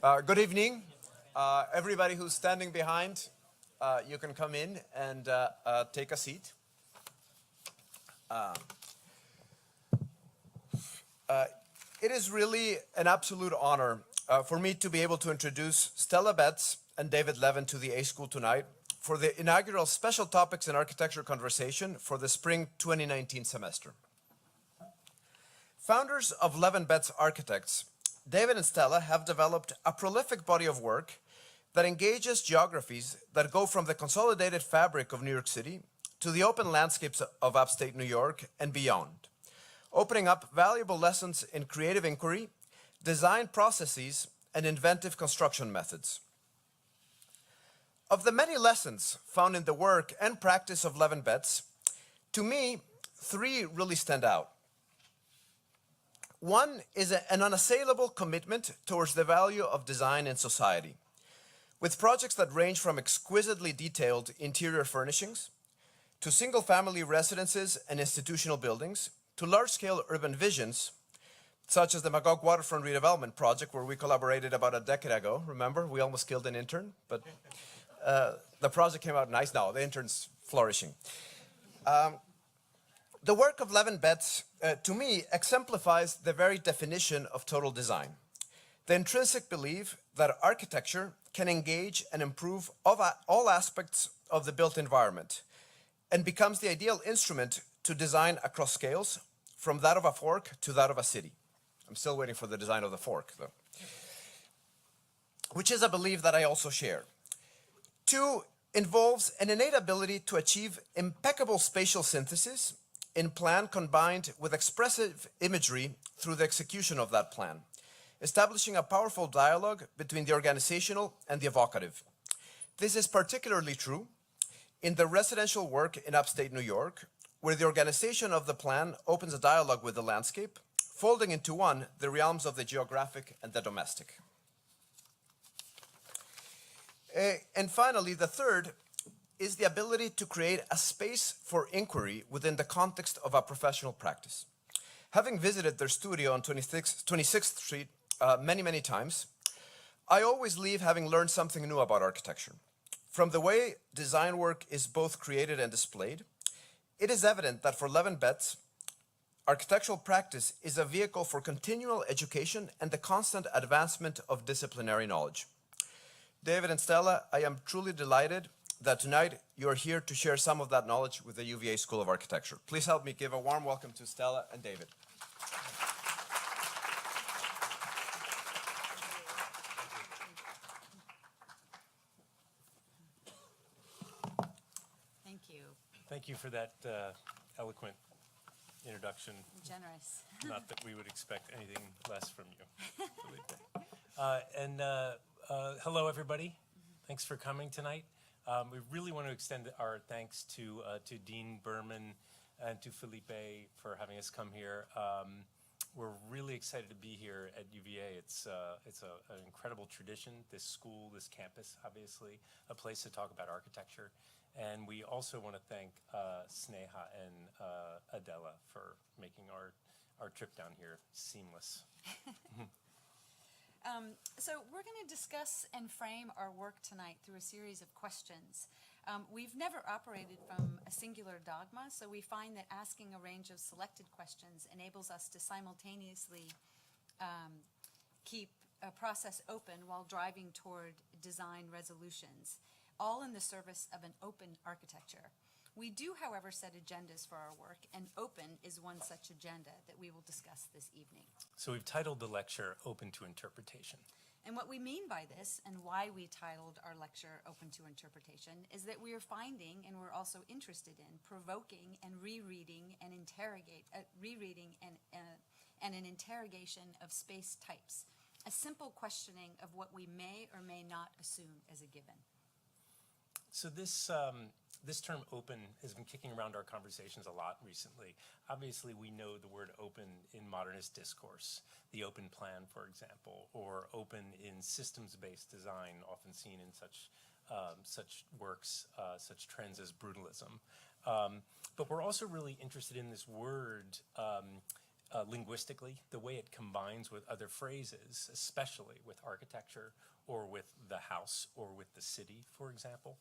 Good evening. Everybody who's standing behind, you can come in and take a seat. It is really an absolute honor for me to be able to introduce Stella Betts and David Leven to the A School tonight for the inaugural Special Topics in Architecture conversation for the spring 2019 semester. Founders of LEVENBETTS Architects, David and Stella have developed a prolific body of work that engages geographies that go from the consolidated fabric of New York City to the open landscapes of upstate New York and beyond, opening up valuable lessons in creative inquiry, design processes, and inventive construction methods. Of the many lessons found in the work and practice of LEVENBETTS, to me, three really stand out. One is an unassailable commitment towards the value of design in society, with projects that range from exquisitely detailed interior furnishings to single-family residences and institutional buildings to large-scale urban visions, such as the Magog Waterfront Redevelopment Project, where we collaborated about a decade ago. Remember, we almost killed an intern, but the project came out nice now. The intern's flourishing. The work of LEVENBETTS, to me, exemplifies the very definition of total design. The intrinsic belief that architecture can engage and improve all aspects of the built environment and becomes the ideal instrument to design across scales, from that of a fork to that of a city. I'm still waiting for the design of the fork, though. Which is a belief that I also share. Two, involves an innate ability to achieve impeccable spatial synthesis in plan combined with expressive imagery through the execution of that plan, establishing a powerful dialogue between the organizational and the evocative. This is particularly true in the residential work in upstate New York, where the organization of the plan opens a dialogue with the landscape, folding into one the realms of the geographic and the domestic. And finally, the third is the ability to create a space for inquiry within the context of a professional practice. Having visited their studio on 26th Street many times, I always leave having learned something new about architecture. From the way design work is both created and displayed, it is evident that for LEVENBETTS, architectural practice is a vehicle for continual education and the constant advancement of disciplinary knowledge. David and Stella, I am truly delighted that tonight you are here to share some of that knowledge with the UVA School of Architecture. Please help me give a warm welcome to Stella and David. Thank you. Thank you for that eloquent introduction. Generous. Not that we would expect anything less from you. Hello, everybody. Thanks for coming tonight. We really want to extend our thanks to Dean Berman and to Felipe for having us come here. We're really excited to be here at UVA. It's an incredible tradition, this school, this campus, obviously, a place to talk about architecture. And we also want to thank Sneha and Adela for making our trip down here seamless. So we're going to discuss and frame our work tonight through a series of questions. We've never operated from a singular dogma, so we find that asking a range of selected questions enables us to simultaneously keep a process open while driving toward design resolutions, all in the service of an open architecture. We do, however, set agendas for our work, and open is one such agenda that we will discuss this evening. So we've titled the lecture Open to Interpretation. And what we mean by this, and why we titled our lecture Open to Interpretation, is that we are finding, and we're also interested in, provoking and rereading and and an interrogation of space types, a simple questioning of what we may or may not assume as a given. So this term open has been kicking around our conversations a lot recently. Obviously, we know the word open in modernist discourse, the open plan, for example, or open in systems-based design, often seen in such works, such trends as brutalism. But we're also really interested in this word linguistically, the way it combines with other phrases, especially with architecture or with the house or with the city, for example,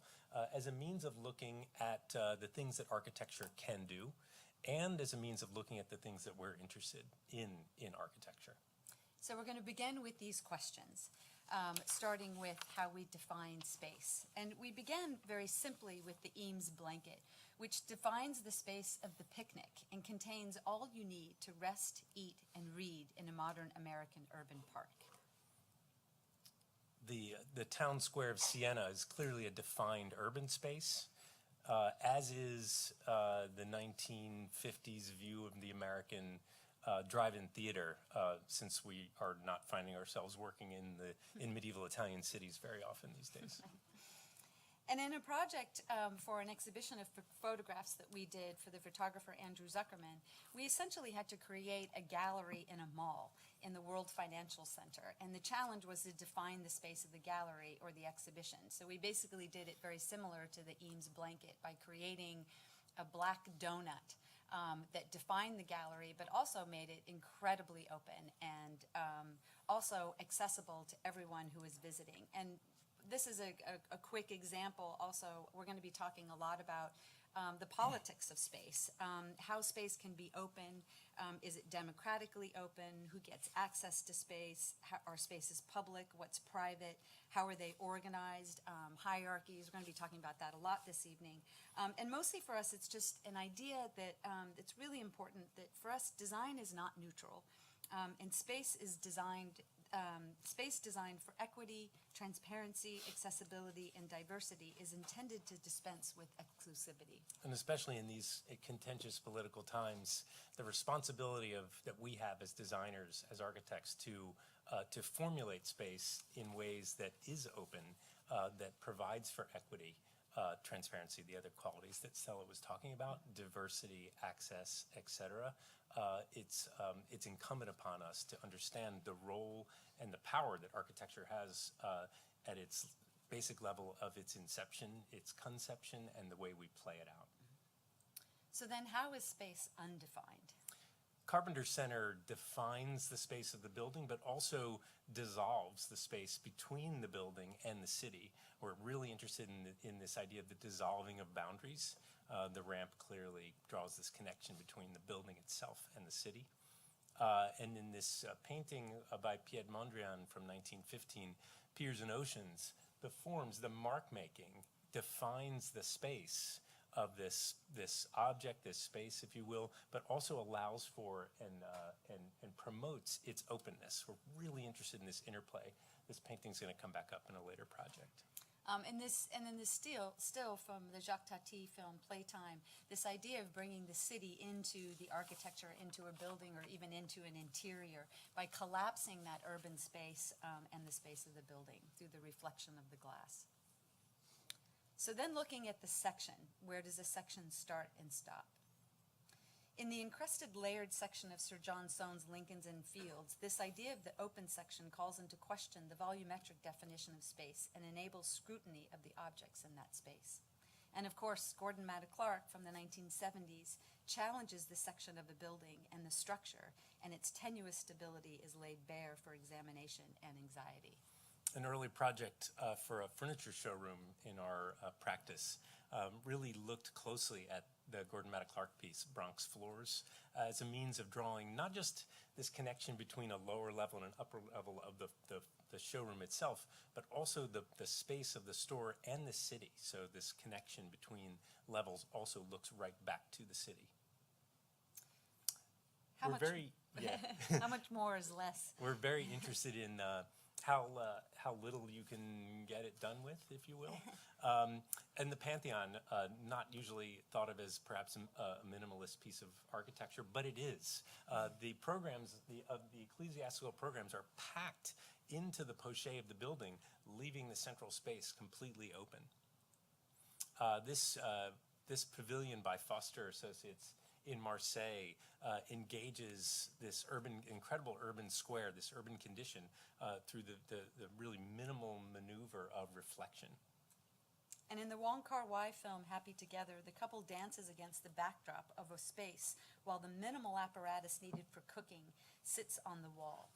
as a means of looking at the things that architecture can do, and as a means of looking at the things that we're interested in architecture. So we're going to begin with these questions, starting with how we define space. And we began very simply with the Eames blanket, which defines the space of the picnic and contains all you need to rest, eat, and read in a modern American urban park. The town square of Siena is clearly a defined urban space, as is the 1950s view of the American drive-in theater, since we are not finding ourselves working in medieval Italian cities very often these days. And in a project for an exhibition of photographs that we did for the photographer Andrew Zuckerman, we essentially had to create a gallery in a mall in the World Financial Center. And the challenge was to define the space of the gallery or the exhibition. So we basically did it very similar to the Eames blanket by creating a black donut that defined the gallery, but also made it incredibly open and also accessible to everyone who is visiting. And this is a quick example. Also, we're going to be talking a lot about the politics of space, how space can be open. Is it democratically open? Who gets access to space? How, are spaces public? What's private? How are they organized? Hierarchies. We're going to be talking about that a lot this evening. And mostly for us, it's just an idea that it's really important that for us, design is not neutral. And space is designed for equity, transparency, accessibility, and diversity is intended to dispense with exclusivity. And especially in these contentious political times, the responsibility that we have as designers, as architects, to formulate space in ways that is open, that provides for equity, transparency, the other qualities that Stella was talking about, diversity, access, etc. It's incumbent upon us to understand the role and the power that architecture has at its basic level of its inception, its conception, and the way we play it out. So then how is space undefined? Carpenter Center defines the space of the building, but also dissolves the space between the building and the city. We're really interested in this idea of the dissolving of boundaries. The ramp clearly draws this connection between the building itself and the city. And in this painting by Piet Mondrian from 1915, Piers and Oceans, the forms, the mark making, defines the space of this object, this space, if you will, but also allows for and promotes its openness. We're really interested in this interplay. This painting's going to come back up in a later project. And then this still from the Jacques Tati film Playtime, this idea of bringing the city into the architecture, into a building, or even into an interior by collapsing that urban space and the space of the building through the reflection of the glass. So then looking at the section, where does a section start and stop? In the encrusted layered section of Sir John Soane's Lincolns Inn Fields, this idea of the open section calls into question the volumetric definition of space and enables scrutiny of the objects in that space. And of course, Gordon Matta Clark from the 1970s challenges the section of a building and the structure, and its tenuous stability is laid bare for examination and anxiety. An early project for a furniture showroom in our practice really looked closely at the Gordon Matta Clark piece, Bronx Floors, as a means of drawing not just this connection between a lower level and an upper level of the showroom itself, but also the space of the store and the city. So this connection between levels also looks right back to the city. How much more is less? We're very interested in how little you can get it done with, if you will. And the Pantheon, not usually thought of as perhaps a minimalist piece of architecture, but it is. The programs, the ecclesiastical programs are packed into the poche of the building, leaving the central space completely open. This pavilion by Foster Associates in Marseille engages this incredible urban square, this urban condition, through the really minimal maneuver of reflection. And in the Wong Kar-wai film, Happy Together, the couple dances against the backdrop of a space while the minimal apparatus needed for cooking sits on the wall.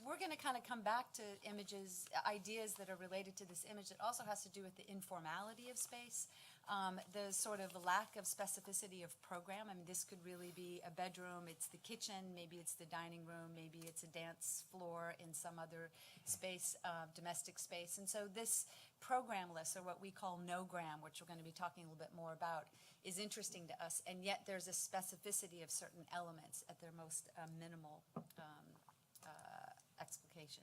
We're going to kind of come back to images, ideas that are related to this image that also has to do with the informality of space, the sort of lack of specificity of program. I mean, this could really be a bedroom, it's the kitchen, maybe it's the dining room, maybe it's a dance floor in some other space, domestic space. And so this programless, or what we call no-gram, which we're going to be talking a little bit more about, is interesting to us, and yet there's a specificity of certain elements at their most minimal explication.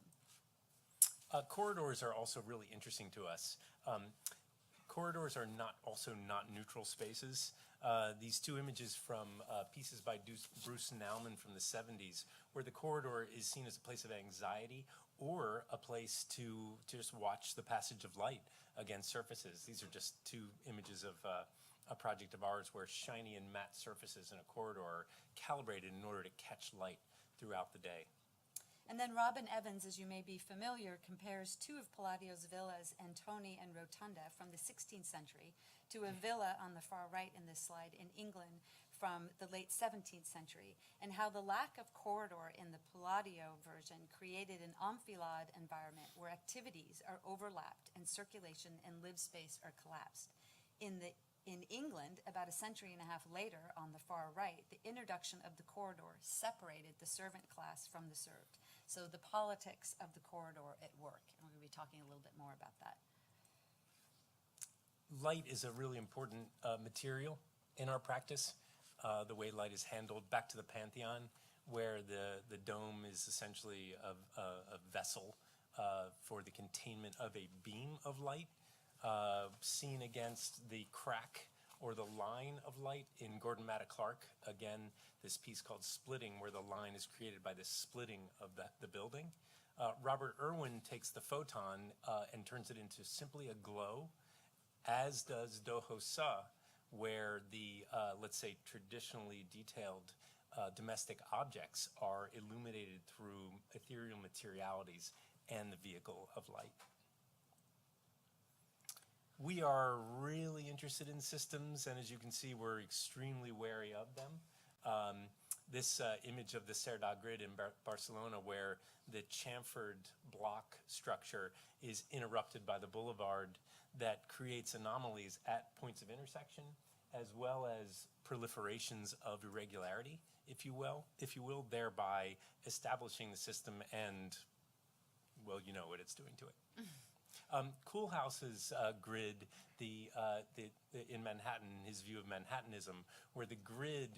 Corridors are also really interesting to us. Corridors are also not neutral spaces. These two images from pieces by Bruce Nauman from the 70s, where the corridor is seen as a place of anxiety or a place to just watch the passage of light against surfaces. These are just two images of a project of ours where shiny and matte surfaces in a corridor are calibrated in order to catch light throughout the day. And then Robin Evans, as you may be familiar, compares two of Palladio's villas, Antoni and Rotunda, from the 16th century to a villa on the far right in this slide in England from the late 17th century, and how the lack of corridor in the Palladio version created an enfilade environment where activities are overlapped and circulation and live space are collapsed. In England, about a century and a half later, on the far right, the introduction of the corridor separated the servant class from the served. So the politics of the corridor at work. And we're going to be talking a little bit more about that. Light is a really important material in our practice, the way light is handled. Back to the Pantheon, where the dome is essentially a vessel for the containment of a beam of light. Seen against the crack or the line of light in Gordon Matta Clark. Again, this piece called Splitting, where the line is created by the splitting of the building. Robert Irwin takes the photon and turns it into simply a glow, as does Doho Suh, where the, let's say, traditionally detailed domestic objects are illuminated through ethereal materialities and the vehicle of light. We are really interested in systems, and as you can see, we're extremely wary of them. This image of the Cerdà grid in Barcelona, where the chamfered block structure is interrupted by the boulevard that creates anomalies at points of intersection, as well as proliferations of irregularity, if you will, thereby establishing the system and, well, you know what it's doing to it. Koolhaas's grid, in Manhattan, his view of Manhattanism, where the grid,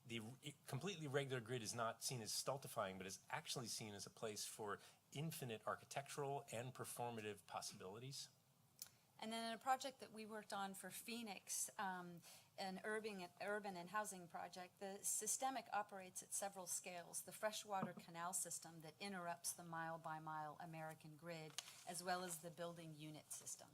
the completely regular grid is not seen as stultifying, but is actually seen as a place for infinite architectural and performative possibilities. And then in a project that we worked on for Phoenix, an urban and housing project, the systemic operates at several scales. The freshwater canal system that interrupts the mile-by-mile American grid, as well as the building unit system.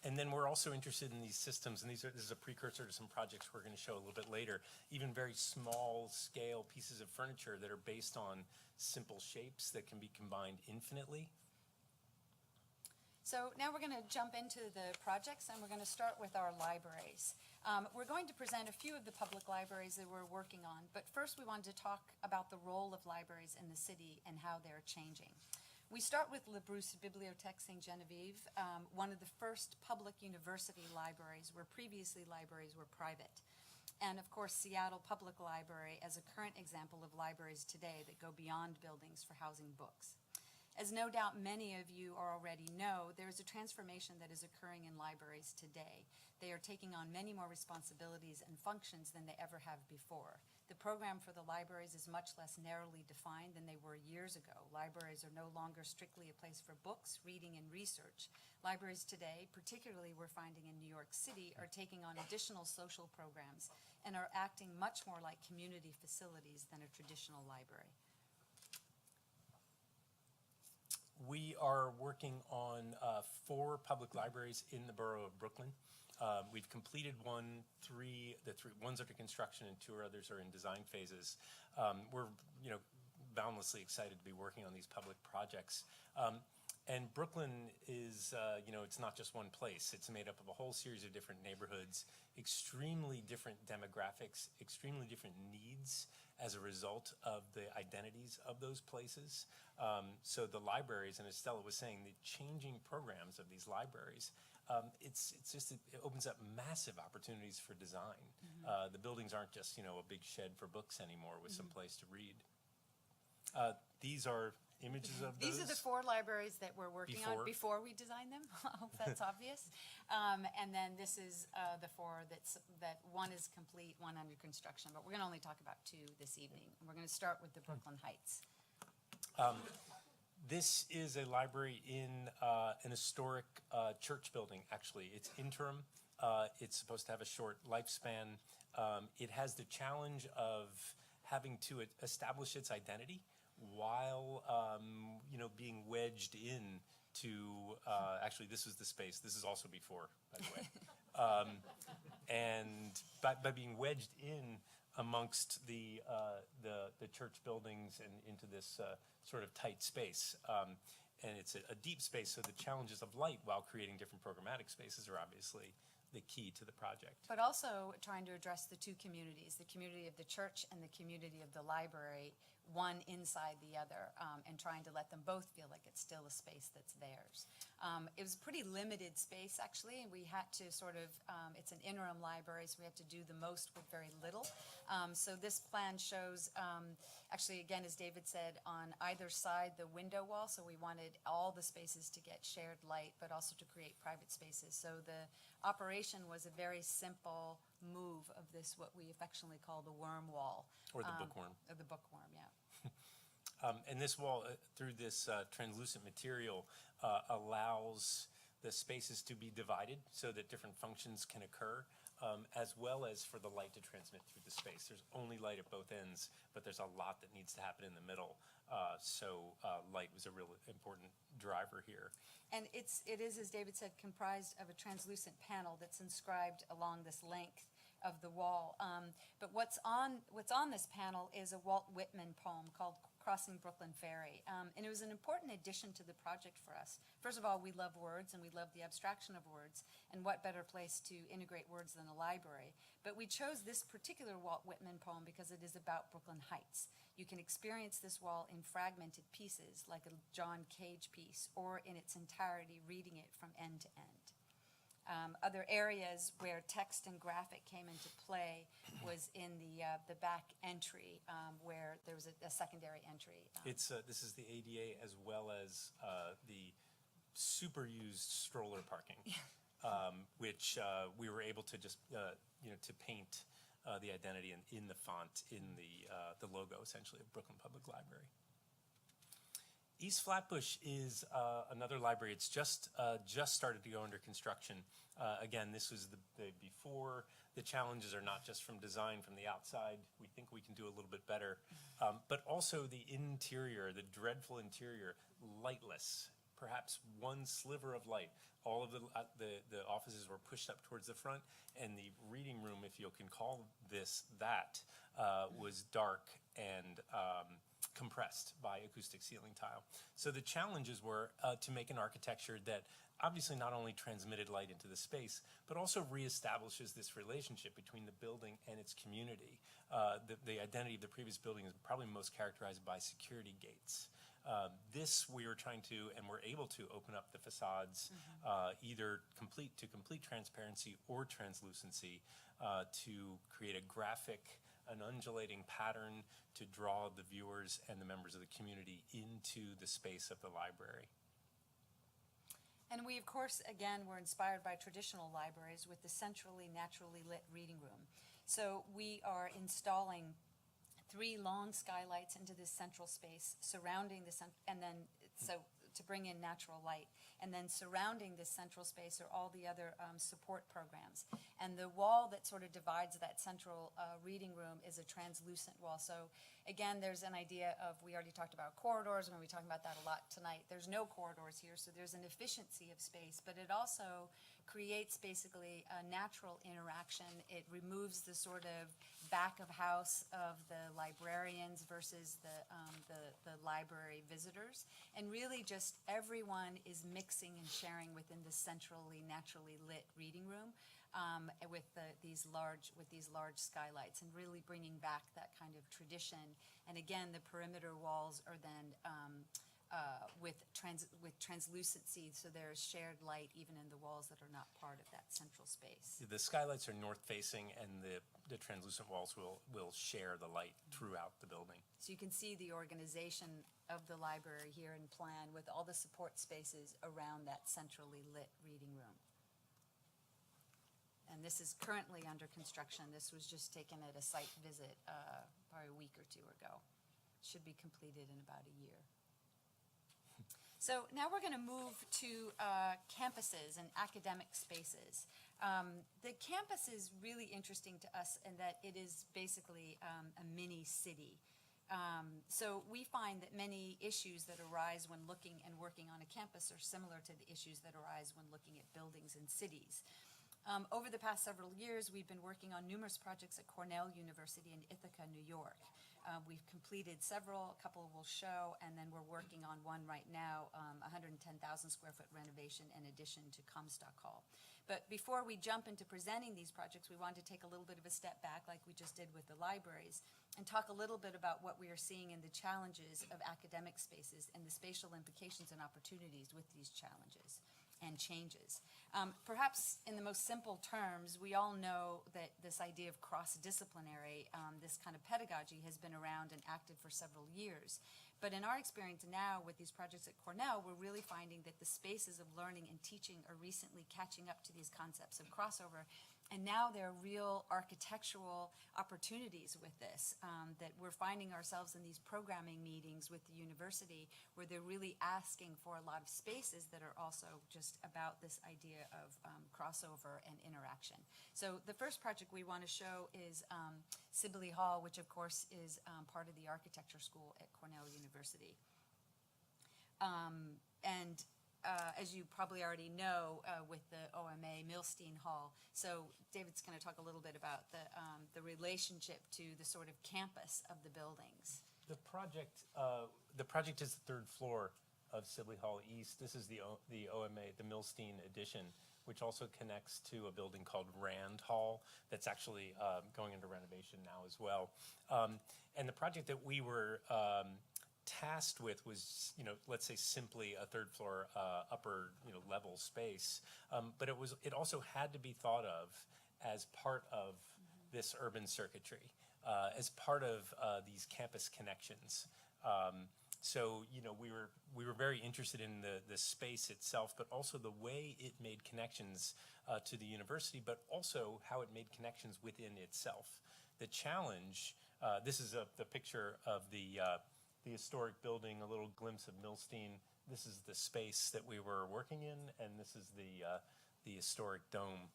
And then we're also interested in these systems, and this is a precursor to some projects we're going to show a little bit later, even very small-scale pieces of furniture that are based on simple shapes that can be combined infinitely. So now we're going to jump into the projects, and we're going to start with our libraries. We're going to present a few of the public libraries that we're working on, but first we wanted to talk about the role of libraries in the city and how they're changing. We start with Le Brousse Bibliothèque Sainte-Geneviève, one of the first public university libraries where previously libraries were private. And of course, Seattle Public Library as a current example of libraries today that go beyond buildings for housing books. As no doubt many of you already know, there is a transformation that is occurring in libraries today. They are taking on many more responsibilities and functions than they ever have before. The program for the libraries is much less narrowly defined than they were years ago. Libraries are no longer strictly a place for books, reading, and research. Libraries today, particularly we're finding in New York City, are taking on additional social programs and are acting much more like community facilities than a traditional library. We are working on 4 public libraries in the borough of Brooklyn. We've completed one's under construction and 2 others are in design phases. We're boundlessly excited to be working on these public projects. And Brooklyn is, it's not just one place. It's made up of a whole series of different neighborhoods, extremely different demographics, extremely different needs as a result of the identities of those places. So the libraries, and as Stella was saying, the changing programs of these libraries, it opens up massive opportunities for design. The buildings aren't just, a big shed for books anymore with some place to read. These are images of those. These are the 4 libraries that we're working on before we design them. I hope that's obvious. And then this is the 4 that one is complete, one under construction. But we're going to only talk about 2 this evening. We're going to start with the Brooklyn Heights. This is a library in an historic church building, actually. It's interim. It's supposed to have a short lifespan. It has the challenge of having to establish its identity while, being wedged in to, actually, this is the space. This is also before, by the way. And by being wedged in amongst the church buildings and into this sort of tight space. And it's a deep space, so the challenges of light while creating different programmatic spaces are obviously the key to the project. But also trying to address the 2 communities, the community of the church and the community of the library, one inside the other, and trying to let them both feel like it's still a space that's theirs. It was a pretty limited space, actually, and we had to sort of, it's an interim library, so we have to do the most with very little. So this plan shows, actually, again, as David said, on either side the window wall, so we wanted all the spaces to get shared light, but also to create private spaces. So the operation was a very simple move of this, what we affectionately call the worm wall. Or the bookworm. Or the bookworm, yeah. And this wall, through this translucent material, allows the spaces to be divided so that different functions can occur, as well as for the light to transmit through the space. There's only light at both ends, but there's a lot that needs to happen in the middle. So light was a real important driver here. And it is, as David said, comprised of a translucent panel that's inscribed along this length of the wall. But what's on this panel is a Walt Whitman poem called Crossing Brooklyn Ferry. And it was an important addition to the project for us. First of all, we love words and we love the abstraction of words. And what better place to integrate words than a library? But we chose this particular Walt Whitman poem because it is about Brooklyn Heights. You can experience this wall in fragmented pieces, like a John Cage piece, or in its entirety, reading it from end to end. Other areas where text and graphic came into play was in the back entry, where there was a secondary entry. This is the ADA as well as the super used stroller parking, which we were able to just to paint the identity in the font in the logo essentially of Brooklyn Public Library. East Flatbush is another library. It's just started to go under construction. Again, this was the before. The challenges are not just from design from the outside. We think we can do a little bit better, but also the interior, the dreadful interior, lightless. Perhaps one sliver of light. All of the offices were pushed up towards the front, and the reading room, if you can call this that, was dark and compressed by acoustic ceiling tile. So the challenges were to make an architecture that obviously not only transmitted light into the space, but also reestablishes this relationship between the building and its community. The identity of the previous building is probably most characterized by security gates. This we were trying to, and we're able to, open up the facades, either complete transparency or translucency, to create a graphic, an undulating pattern to draw the viewers and the members of the community into the space of the library. And we, of course, again, were inspired by traditional libraries with the centrally, naturally lit reading room. So we are installing 3 long skylights into this central space, surrounding the and then to bring in natural light. And then surrounding this central space are all the other support programs. And the wall that sort of divides that central reading room is a translucent wall. So again, there's an idea of, we already talked about corridors, and we'll be talking about that a lot tonight. There's no corridors here, so there's an efficiency of space, but it also creates basically a natural interaction. It removes the sort of back of house of the librarians versus the library visitors, and really just everyone is mixing and sharing within the centrally, naturally lit reading room with these large skylights, and really bringing back that kind of tradition. And again, the perimeter walls are then with translucency, so there's shared light even in the walls that are not part of that central space. The skylights are north-facing, and the translucent walls will share the light throughout the building. So you can see the organization of the library here in plan with all the support spaces around that centrally lit reading room. And this is currently under construction. This was just taken at a site visit probably a week or two ago. Should be completed in about a year. So now we're going to move to campuses and academic spaces. The campus is really interesting to us in that it is basically a mini city. So we find that many issues that arise when looking and working on a campus are similar to the issues that arise when looking at buildings in cities. Over the past several years, we've been working on numerous projects at Cornell University in Ithaca, New York. We've completed several, a couple will show, and then we're working on one right now, 110,000 square foot renovation in addition to Comstock Hall. But before we jump into presenting these projects, we wanted to take a little bit of a step back like we just did with the libraries and talk a little bit about what we are seeing in the challenges of academic spaces and the spatial implications and opportunities with these challenges and changes. Perhaps in the most simple terms, we all know that this idea of cross-disciplinary, this kind of pedagogy has been around and active for several years. But in our experience now with these projects at Cornell, we're really finding that the spaces of learning and teaching are recently catching up to these concepts of crossover. And now there are real architectural opportunities with this, that we're finding ourselves in these programming meetings with the university where they're really asking for a lot of spaces that are also just about this idea of crossover and interaction. So the first project we want to show is Sibley Hall, which of course is part of the architecture school at Cornell University. As you probably already know, with the OMA Milstein Hall. So David's going to talk a little bit about the relationship to the sort of campus of the buildings. The project is the third floor of Sibley Hall East. This is the OMA, the Milstein addition, which also connects to a building called Rand Hall that's actually going into renovation now as well. And the project that we were tasked with was, let's say simply a third floor upper level space, but it also had to be thought of as part of this urban circuitry, as part of these campus connections. So we were very interested in the space itself, but also the way it made connections to the university, but also how it made connections within itself. The challenge, this is the picture of the historic building, a little glimpse of Milstein. This is the space that we were working in, and this is the historic dome.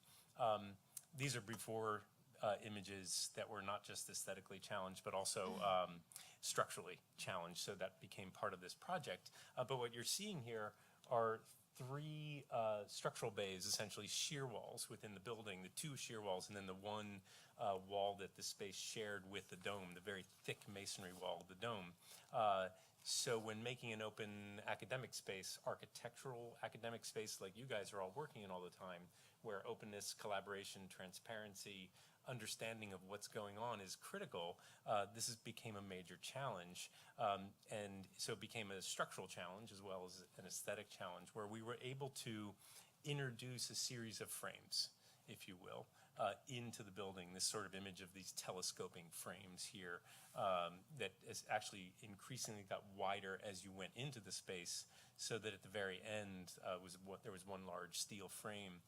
These are before images that were not just aesthetically challenged, but also structurally challenged, so that became part of this project. But what you're seeing here are three structural bays, essentially shear walls within the building, the two shear walls, and then the one wall that the space shared with the dome, the very thick masonry wall of the dome. So when making an open academic space, architectural academic space like you guys are all working in all the time, where openness, collaboration, transparency, understanding of what's going on is critical, this became a major challenge. And so it became a structural challenge as well as an aesthetic challenge, where we were able to introduce a series of frames, if you will, into the building, this sort of image of these telescoping frames here that is actually increasingly got wider as you went into the space, so that at the very end there was one large steel frame.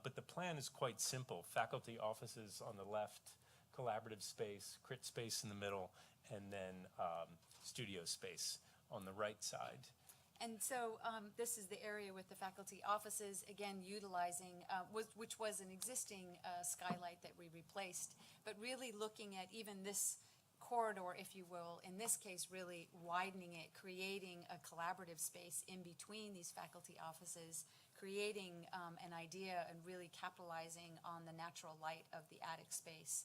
But the plan is quite simple. Faculty offices on the left, collaborative space, crit space in the middle, and then studio space on the right side. And so this is the area with the faculty offices, again utilizing, which was an existing skylight that we replaced, but really looking at even this corridor, if you will, in this case really widening it, creating a collaborative space in between these faculty offices, creating an idea and really capitalizing on the natural light of the attic space,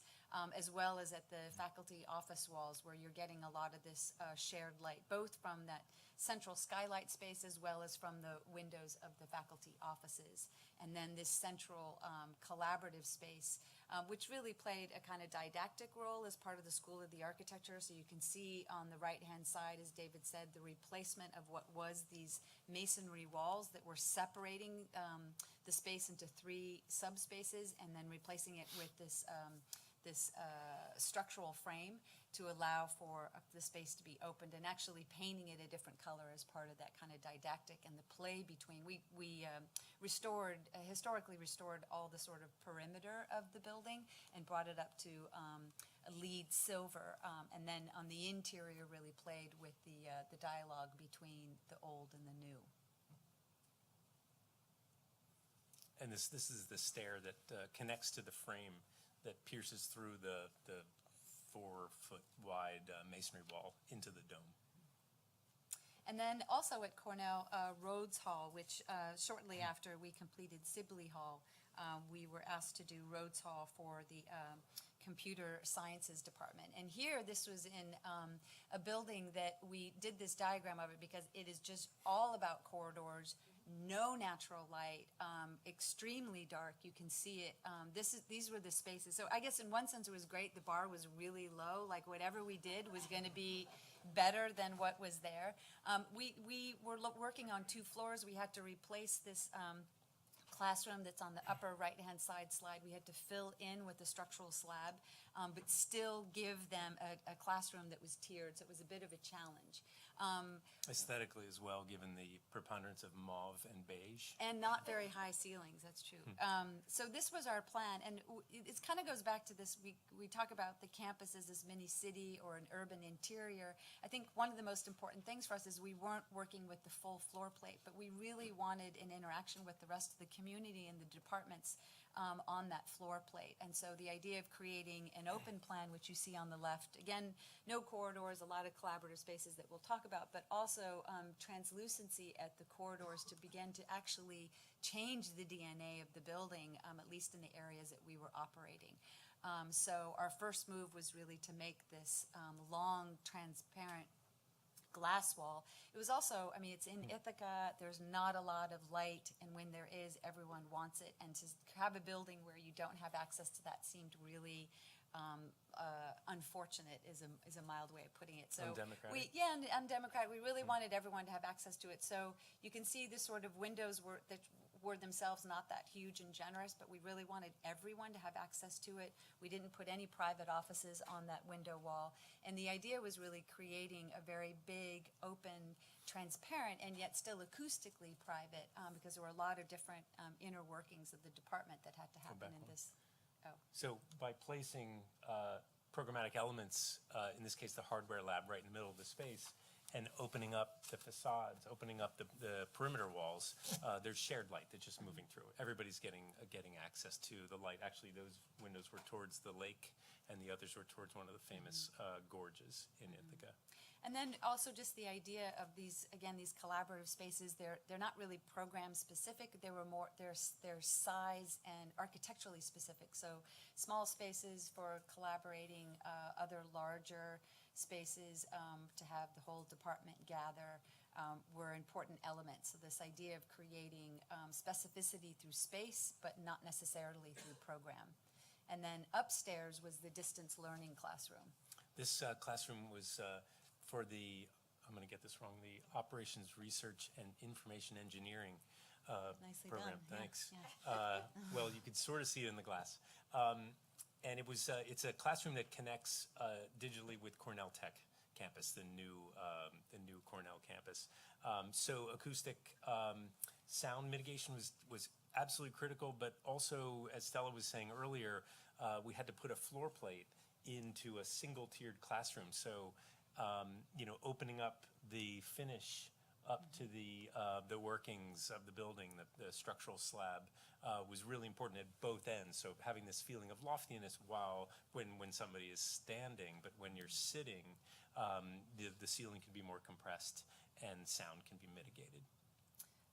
as well as at the faculty office walls where you're getting a lot of this shared light, both from that central skylight space as well as from the windows of the faculty offices. And then this central collaborative space, which really played a kind of didactic role as part of the School of the Architecture. So you can see on the right-hand side, as David said, the replacement of what was these masonry walls that were separating the space into 3 subspaces, and then replacing it with this structural frame to allow for the space to be opened, and actually painting it a different color as part of that kind of didactic and the play between. We historically restored all the sort of perimeter of the building and brought it up to a lead silver, and then on the interior really played with the dialogue between the old and the new. And this is the stair that connects to the frame that pierces through the 4-foot wide masonry wall into the dome. And then also at Cornell, Rhodes Hall, which shortly after we completed Sibley Hall, we were asked to do Rhodes Hall for the computer sciences department. And here, this was in a building that we did this diagram of it because it is just all about corridors, no natural light, extremely dark. You can see it. These were the spaces. So I guess in one sense it was great. The bar was really low. Like whatever we did was going to be better than what was there. We were working on 2 floors. We had to replace this classroom that's on the upper right-hand side slide. We had to fill in with the structural slab, but still give them a classroom that was tiered. So it was a bit of a challenge. Aesthetically as well, given the preponderance of mauve and beige. And not very high ceilings, that's true. So this was our plan, and it kind of goes back to this, we talk about the campus as this mini city or an urban interior. I think one of the most important things for us is we weren't working with the full floor plate, but we really wanted an interaction with the rest of the community and the departments on that floor plate. And so the idea of creating an open plan, which you see on the left, again, no corridors, a lot of collaborative spaces that we'll talk about, but also translucency at the corridors to begin to actually change the DNA of the building, at least in the areas that we were operating. So our first move was really to make this long, transparent glass wall. It was also, I mean, it's in Ithaca, there's not a lot of light, and when there is, everyone wants it, and to have a building where you don't have access to that seemed really unfortunate is a mild way of putting it. So undemocratic. and undemocratic. We really wanted everyone to have access to it. So you can see the sort of windows were themselves not that huge and generous, but we really wanted everyone to have access to it. We didn't put any private offices on that window wall. And the idea was really creating a very big, open, transparent, and yet still acoustically private, because there were a lot of different inner workings of the department that had to happen in this. So by placing programmatic elements, in this case the hardware lab right in the middle of the space, and opening up the facades, opening up the perimeter walls, there's shared light that's just moving through. Everybody's getting access to the light. Actually, those windows were towards the lake, and the others were towards one of the famous gorges in Ithaca. And then also just the idea of these, again, these collaborative spaces, they're not really program specific. They were more, they're size and architecturally specific. So small spaces for collaborating, other larger spaces to have the whole department gather were important elements. So this idea of creating specificity through space, but not necessarily through program. And then upstairs was the distance learning classroom. This classroom was for the, I'm going to get this wrong, the Operations Research and Information Engineering Nicely program. done. Thanks. Yeah. Well, you could sort of see it in the glass. And it was, it's a classroom that connects digitally with Cornell Tech campus, the new Cornell campus. So acoustic sound mitigation was absolutely critical, but also, as Stella was saying earlier, we had to put a floor plate into a single-tiered classroom. So, opening up the finish up to the workings of the building, the structural slab, was really important at both ends. So having this feeling of loftiness when somebody is standing, but when you're sitting, the ceiling can be more compressed and sound can be mitigated.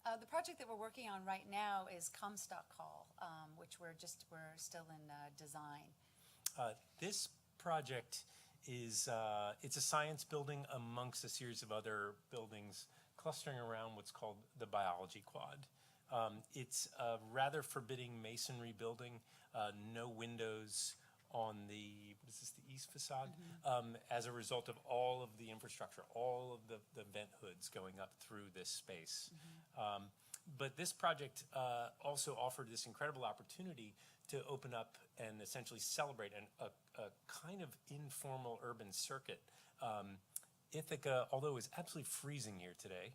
The project that we're working on right now is Comstock Hall, which we're still in design. This project is it's a science building amongst a series of other buildings clustering around what's called the biology quad. It's a rather forbidding masonry building, no windows on the, what is this, the east facade, as a result of all of the infrastructure, all of the vent hoods going up through this space. But this project also offered this incredible opportunity to open up and essentially celebrate a kind of informal urban circuit. Ithaca, although it's absolutely freezing here today,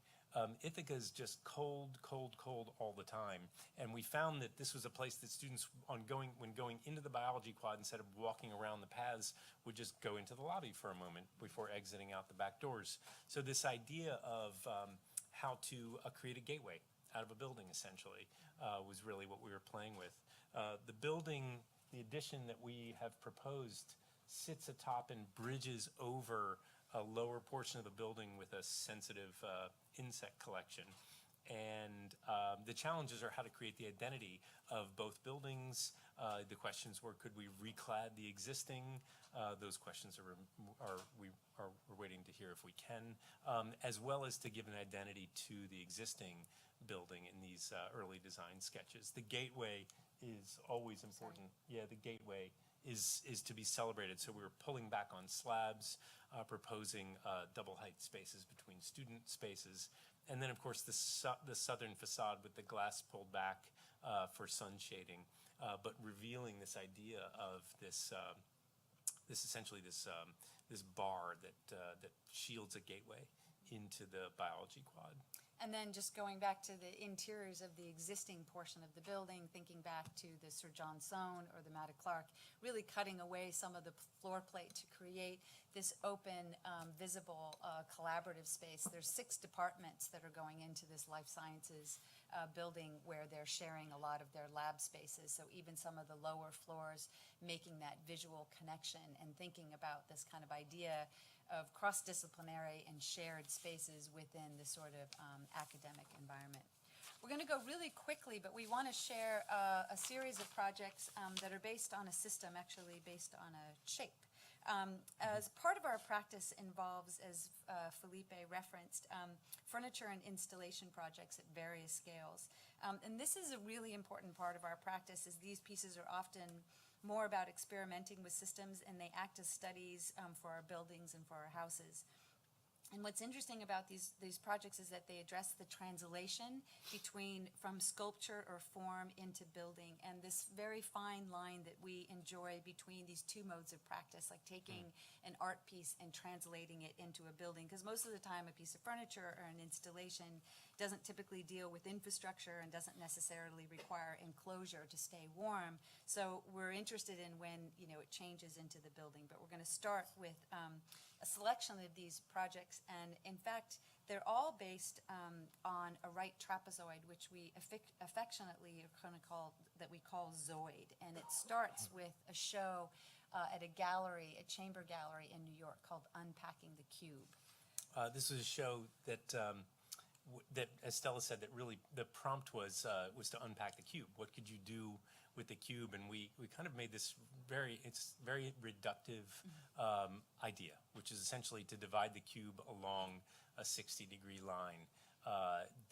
Ithaca is just cold, cold, cold all the time. And we found that this was a place that students, when going into the biology quad, instead of walking around the paths, would just go into the lobby for a moment before exiting out the back doors. So this idea of how to create a gateway out of a building, essentially, was really what we were playing with. The building, the addition that we have proposed, sits atop and bridges over a lower portion of the building with a sensitive insect collection. And the challenges are how to create the identity of both buildings. The questions were, could we reclad the existing? Those questions we're waiting to hear if we can, as well as to give an identity to the existing building in these early design sketches. The gateway is always important. Yeah, the gateway is to be celebrated. So we were pulling back on slabs, proposing double height spaces between student spaces. And then, of course, the southern facade with the glass pulled back for sun shading, but revealing this idea of this bar that shields a gateway into the biology quad. And then just going back to the interiors of the existing portion of the building, thinking back to the Sir John Soane or the Matta Clark, really cutting away some of the floor plate to create this open, visible, collaborative space. There's 6 departments that are going into this life sciences building where they're sharing a lot of their lab spaces. So even some of the lower floors, making that visual connection and thinking about this kind of idea of cross-disciplinary and shared spaces within the sort of academic environment. We're going to go really quickly, but we want to share a series of projects that are based on a system, actually based on a shape. As part of our practice involves, as Felipe referenced, furniture and installation projects at various scales. And this is a really important part of our practice, as these pieces are often more about experimenting with systems, and they act as studies for our buildings and for our houses. And what's interesting about these projects is that they address the translation from sculpture or form into building, and this very fine line that we enjoy between these 2 modes of practice, like taking an art piece and translating it into a building. Because most of the time a piece of furniture or an installation doesn't typically deal with infrastructure and doesn't necessarily require enclosure to stay warm. So we're interested in when it changes into the building. But we're going to start with a selection of these projects, and in fact they're all based on a right trapezoid, which we affectionately are going to call Zoid, and it starts with a show at a chamber gallery in New York called Unpacking the Cube. This was a show that as Stella said, that really the prompt was to unpack the cube. What could you do with the cube? And we kind of made this very reductive idea, which is essentially to divide the cube along a 60-degree line,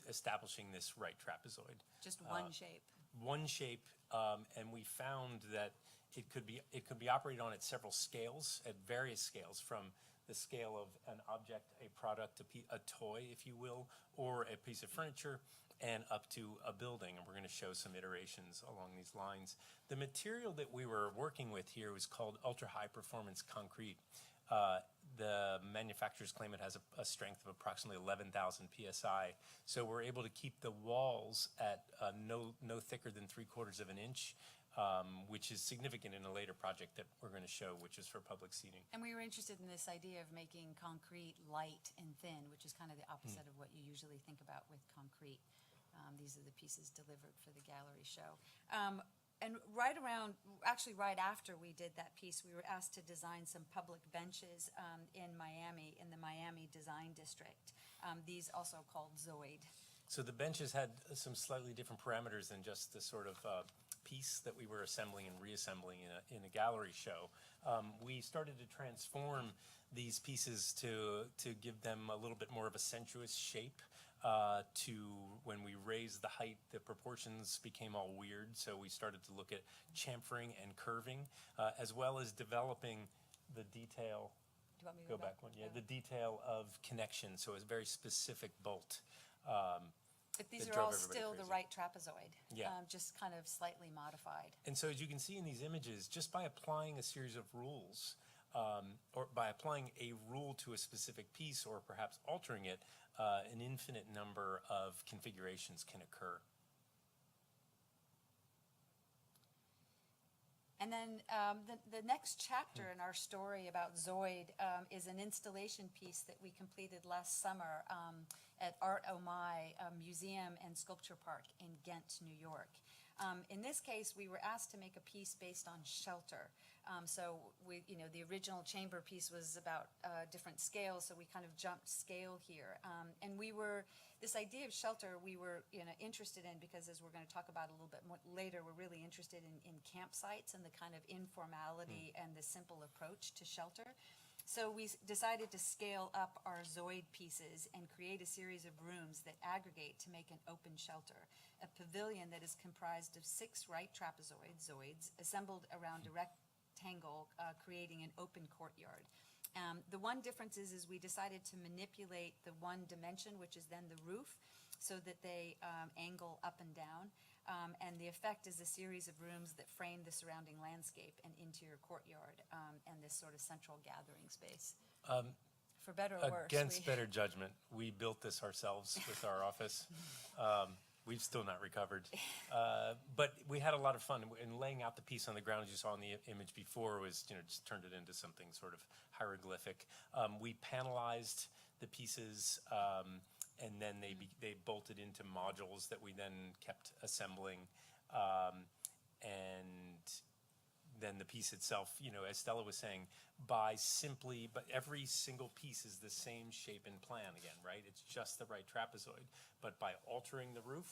establishing this right trapezoid. Just one shape. One shape, and we found that it could be operated on at several scales, at various scales, from the scale of an object, a product, a toy, if you will, or a piece of furniture, and up to a building. And we're going to show some iterations along these lines. The material that we were working with here was called ultra-high performance concrete. The manufacturers claim it has a strength of approximately 11,000 psi. So we're able to keep the walls at no thicker than 3/4 of an inch, which is significant in a later project that we're going to show, which is for public seating. And we were interested in this idea of making concrete light and thin, which is kind of the opposite of what you usually think about with concrete. These are the pieces delivered for the gallery show. And right after we did that piece, we were asked to design some public benches in Miami, in the Miami Design District. These also called Zoid. So the benches had some slightly different parameters than just the sort of piece that we were assembling and reassembling in a gallery show. We started to transform these pieces to give them a little bit more of a sensuous shape. To when we raised the height, the proportions became all weird, so we started to look at chamfering and curving, as well as developing the detail. Do you want me to Go back one, yeah, the detail of connection, so it's a very specific bolt. But these that are all drove everybody still the crazy. right trapezoid, Yeah. just kind of slightly modified. And so as you can see in these images, just by applying a series of rules, or by applying a rule to a specific piece or perhaps altering it, an infinite number of configurations can occur. And then the next chapter in our story about Zoid is an installation piece that we completed last summer at Art Oh My Museum and Sculpture Park in Ghent, New York. In this case, we were asked to make a piece based on shelter. So the original chamber piece was about different scales, so we kind of jumped scale here. And this idea of shelter we were interested in because, as we're going to talk about a little bit more later, we're really interested in campsites and the kind of informality and the simple approach to shelter. So we decided to scale up our Zoid pieces and create a series of rooms that aggregate to make an open shelter, a pavilion that is comprised of 6 right trapezoids, Zoids, assembled around a rectangle, creating an open courtyard. The one difference is we decided to manipulate the one dimension, which is then the roof, so that they angle up and down. And the effect is a series of rooms that frame the surrounding landscape and interior courtyard and this sort of central gathering space. For better or worse. Against better judgment, we built this ourselves with our office. We've still not recovered. But we had a lot of fun. And laying out the piece on the ground, as you saw in the image before, was, just turned it into something sort of hieroglyphic. We panelized the pieces, and then they bolted into modules that we then kept assembling. And then the piece itself, as Stella was saying, but every single piece is the same shape and plan again, right? It's just the right trapezoid. But by altering the roof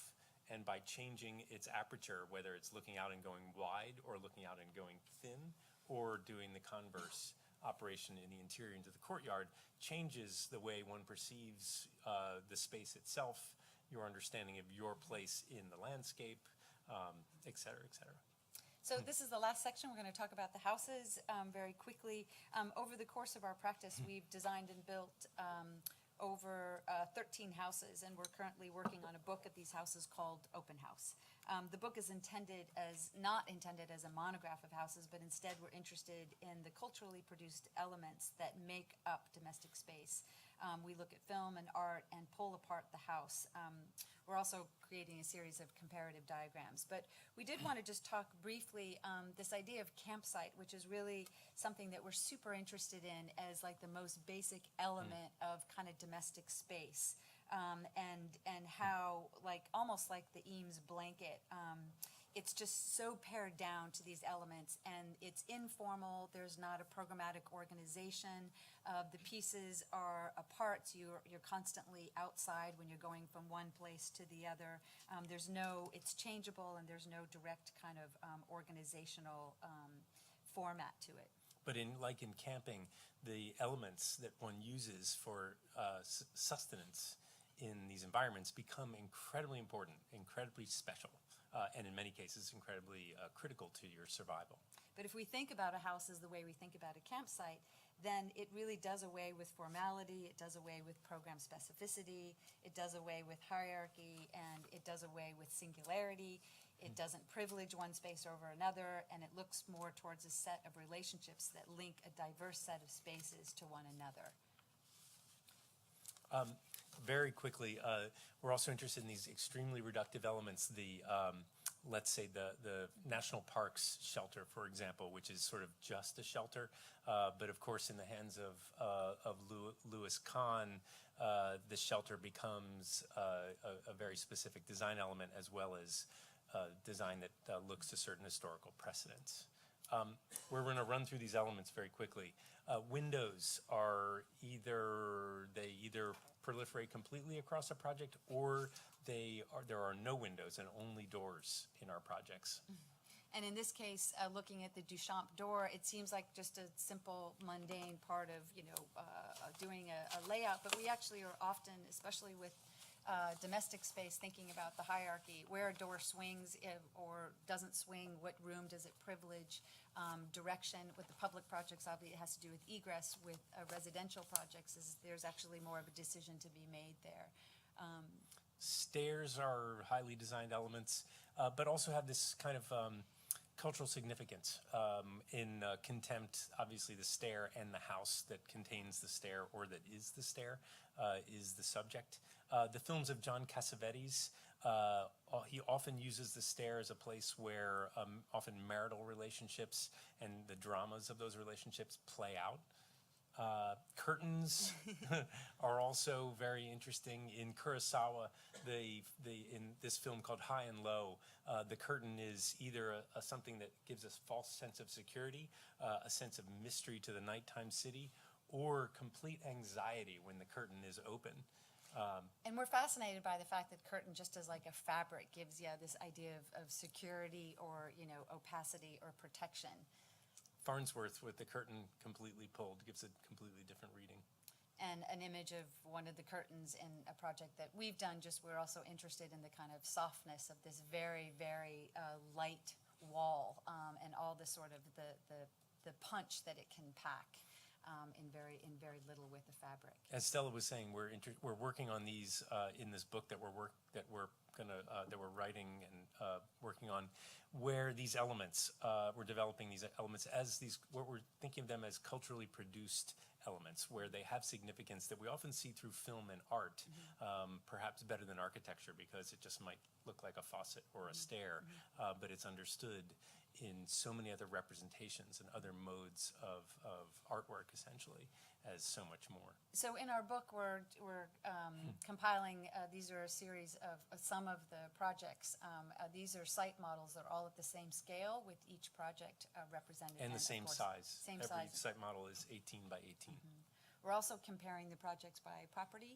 and by changing its aperture, whether it's looking out and going wide or looking out and going thin, or doing the converse operation in the interior into the courtyard, changes the way one perceives the space itself, your understanding of your place in the landscape, et cetera, et cetera. So this is the last section. We're going to talk about the houses very quickly. Over the course of our practice, we've designed and built over 13 houses, and we're currently working on a book of these houses called Open House. The book is not intended as a monograph of houses, but instead we're interested in the culturally produced elements that make up domestic space. We look at film and art and pull apart the house. We're also creating a series of comparative diagrams. But we did want to just talk briefly this idea of campsite, which is really something that we're super interested in as like the most basic element of kind of domestic space. And how, almost like the Eames blanket, it's just so pared down to these elements, and it's informal. There's not a programmatic organization. The pieces are apart, so you're constantly outside when you're going from one place to the other. It's changeable, and there's no direct kind of organizational format to it. But in camping, the elements that one uses for sustenance in these environments become incredibly important, incredibly special, and in many cases incredibly critical to your survival. But if we think about a house as the way we think about a campsite, then it really does away with formality, it does away with program specificity, it does away with hierarchy, and it does away with singularity. It doesn't privilege one space over another, and it looks more towards a set of relationships that link a diverse set of spaces to one another. Very quickly, we're also interested in these extremely reductive elements. Let's say the National Parks shelter, for example, which is sort of just a shelter, but of course in the hands of Louis Kahn, the shelter becomes a very specific design element, as well as design that looks to certain historical precedents. We're going to run through these elements very quickly. Windows are either proliferate completely across a project, or there are no windows and only doors in our projects. And in this case, looking at the Duchamp door, it seems like just a simple, mundane part of, doing a layout, but we actually are often, especially with domestic space, thinking about the hierarchy, where a door swings or doesn't swing, what room does it privilege, direction. With the public projects, obviously, it has to do with egress. With residential projects, there's actually more of a decision to be made there. Stairs are highly designed elements, but also have this kind of cultural significance. In Contempt, obviously the stair and the house that contains the stair or that is the stair is the subject. The films of John Cassavetes, he often uses the stair as a place where often marital relationships and the dramas of those relationships play out. Curtains are also very interesting. In Kurosawa, in this film called High and Low, the curtain is either something that gives us false sense of security, a sense of mystery to the nighttime city, or complete anxiety when the curtain is open. And we're fascinated by the fact that curtain, just as like a fabric, gives you this idea of security or, opacity or protection. Farnsworth with the curtain completely pulled gives a completely different reading. And an image of one of the curtains in a project that we've done, we're also interested in the kind of softness of this very, very light wall and all the sort of the punch that it can pack in very little with the fabric. As Stella was saying, we're working on these in this book that we're writing and working on, where these elements we're developing these elements as what we're thinking of them as culturally produced elements, where they have significance that we often see through film and art, perhaps better than architecture because it just might look like a faucet or a stair, but it's understood in so many other representations and other modes of artwork, essentially, as so much more. So in our book, we're compiling, these are a series of some of the projects. These are site models that are all at the same scale, with each project represented. And the same size. Same Every size. site model is 18 by 18. We're also comparing the projects by property.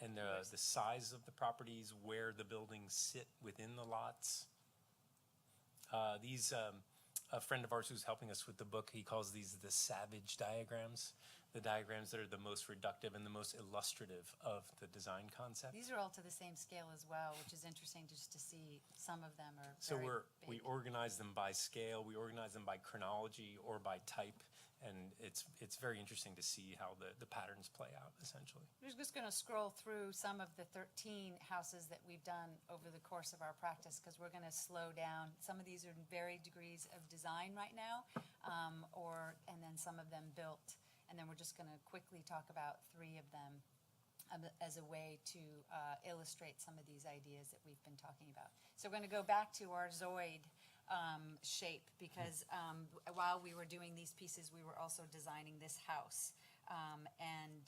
And the size of the properties, where the buildings sit within the lots. A friend of ours who's helping us with the book, he calls these the savage diagrams, the diagrams that are the most reductive and the most illustrative of the design concept. These are all to the same scale as well, which is interesting just to see. Some of them are So very we big. organize them by scale, we organize them by chronology or by type, and it's very interesting to see how the patterns play out, essentially. We're just going to scroll through some of the 13 houses that we've done over the course of our practice, because we're going to slow down. Some of these are in varied degrees of design right now, and then some of them built. And then we're just going to quickly talk about 3 of them as a way to illustrate some of these ideas that we've been talking about. So we're going to go back to our Zoid shape, because while we were doing these pieces, we were also designing this house. And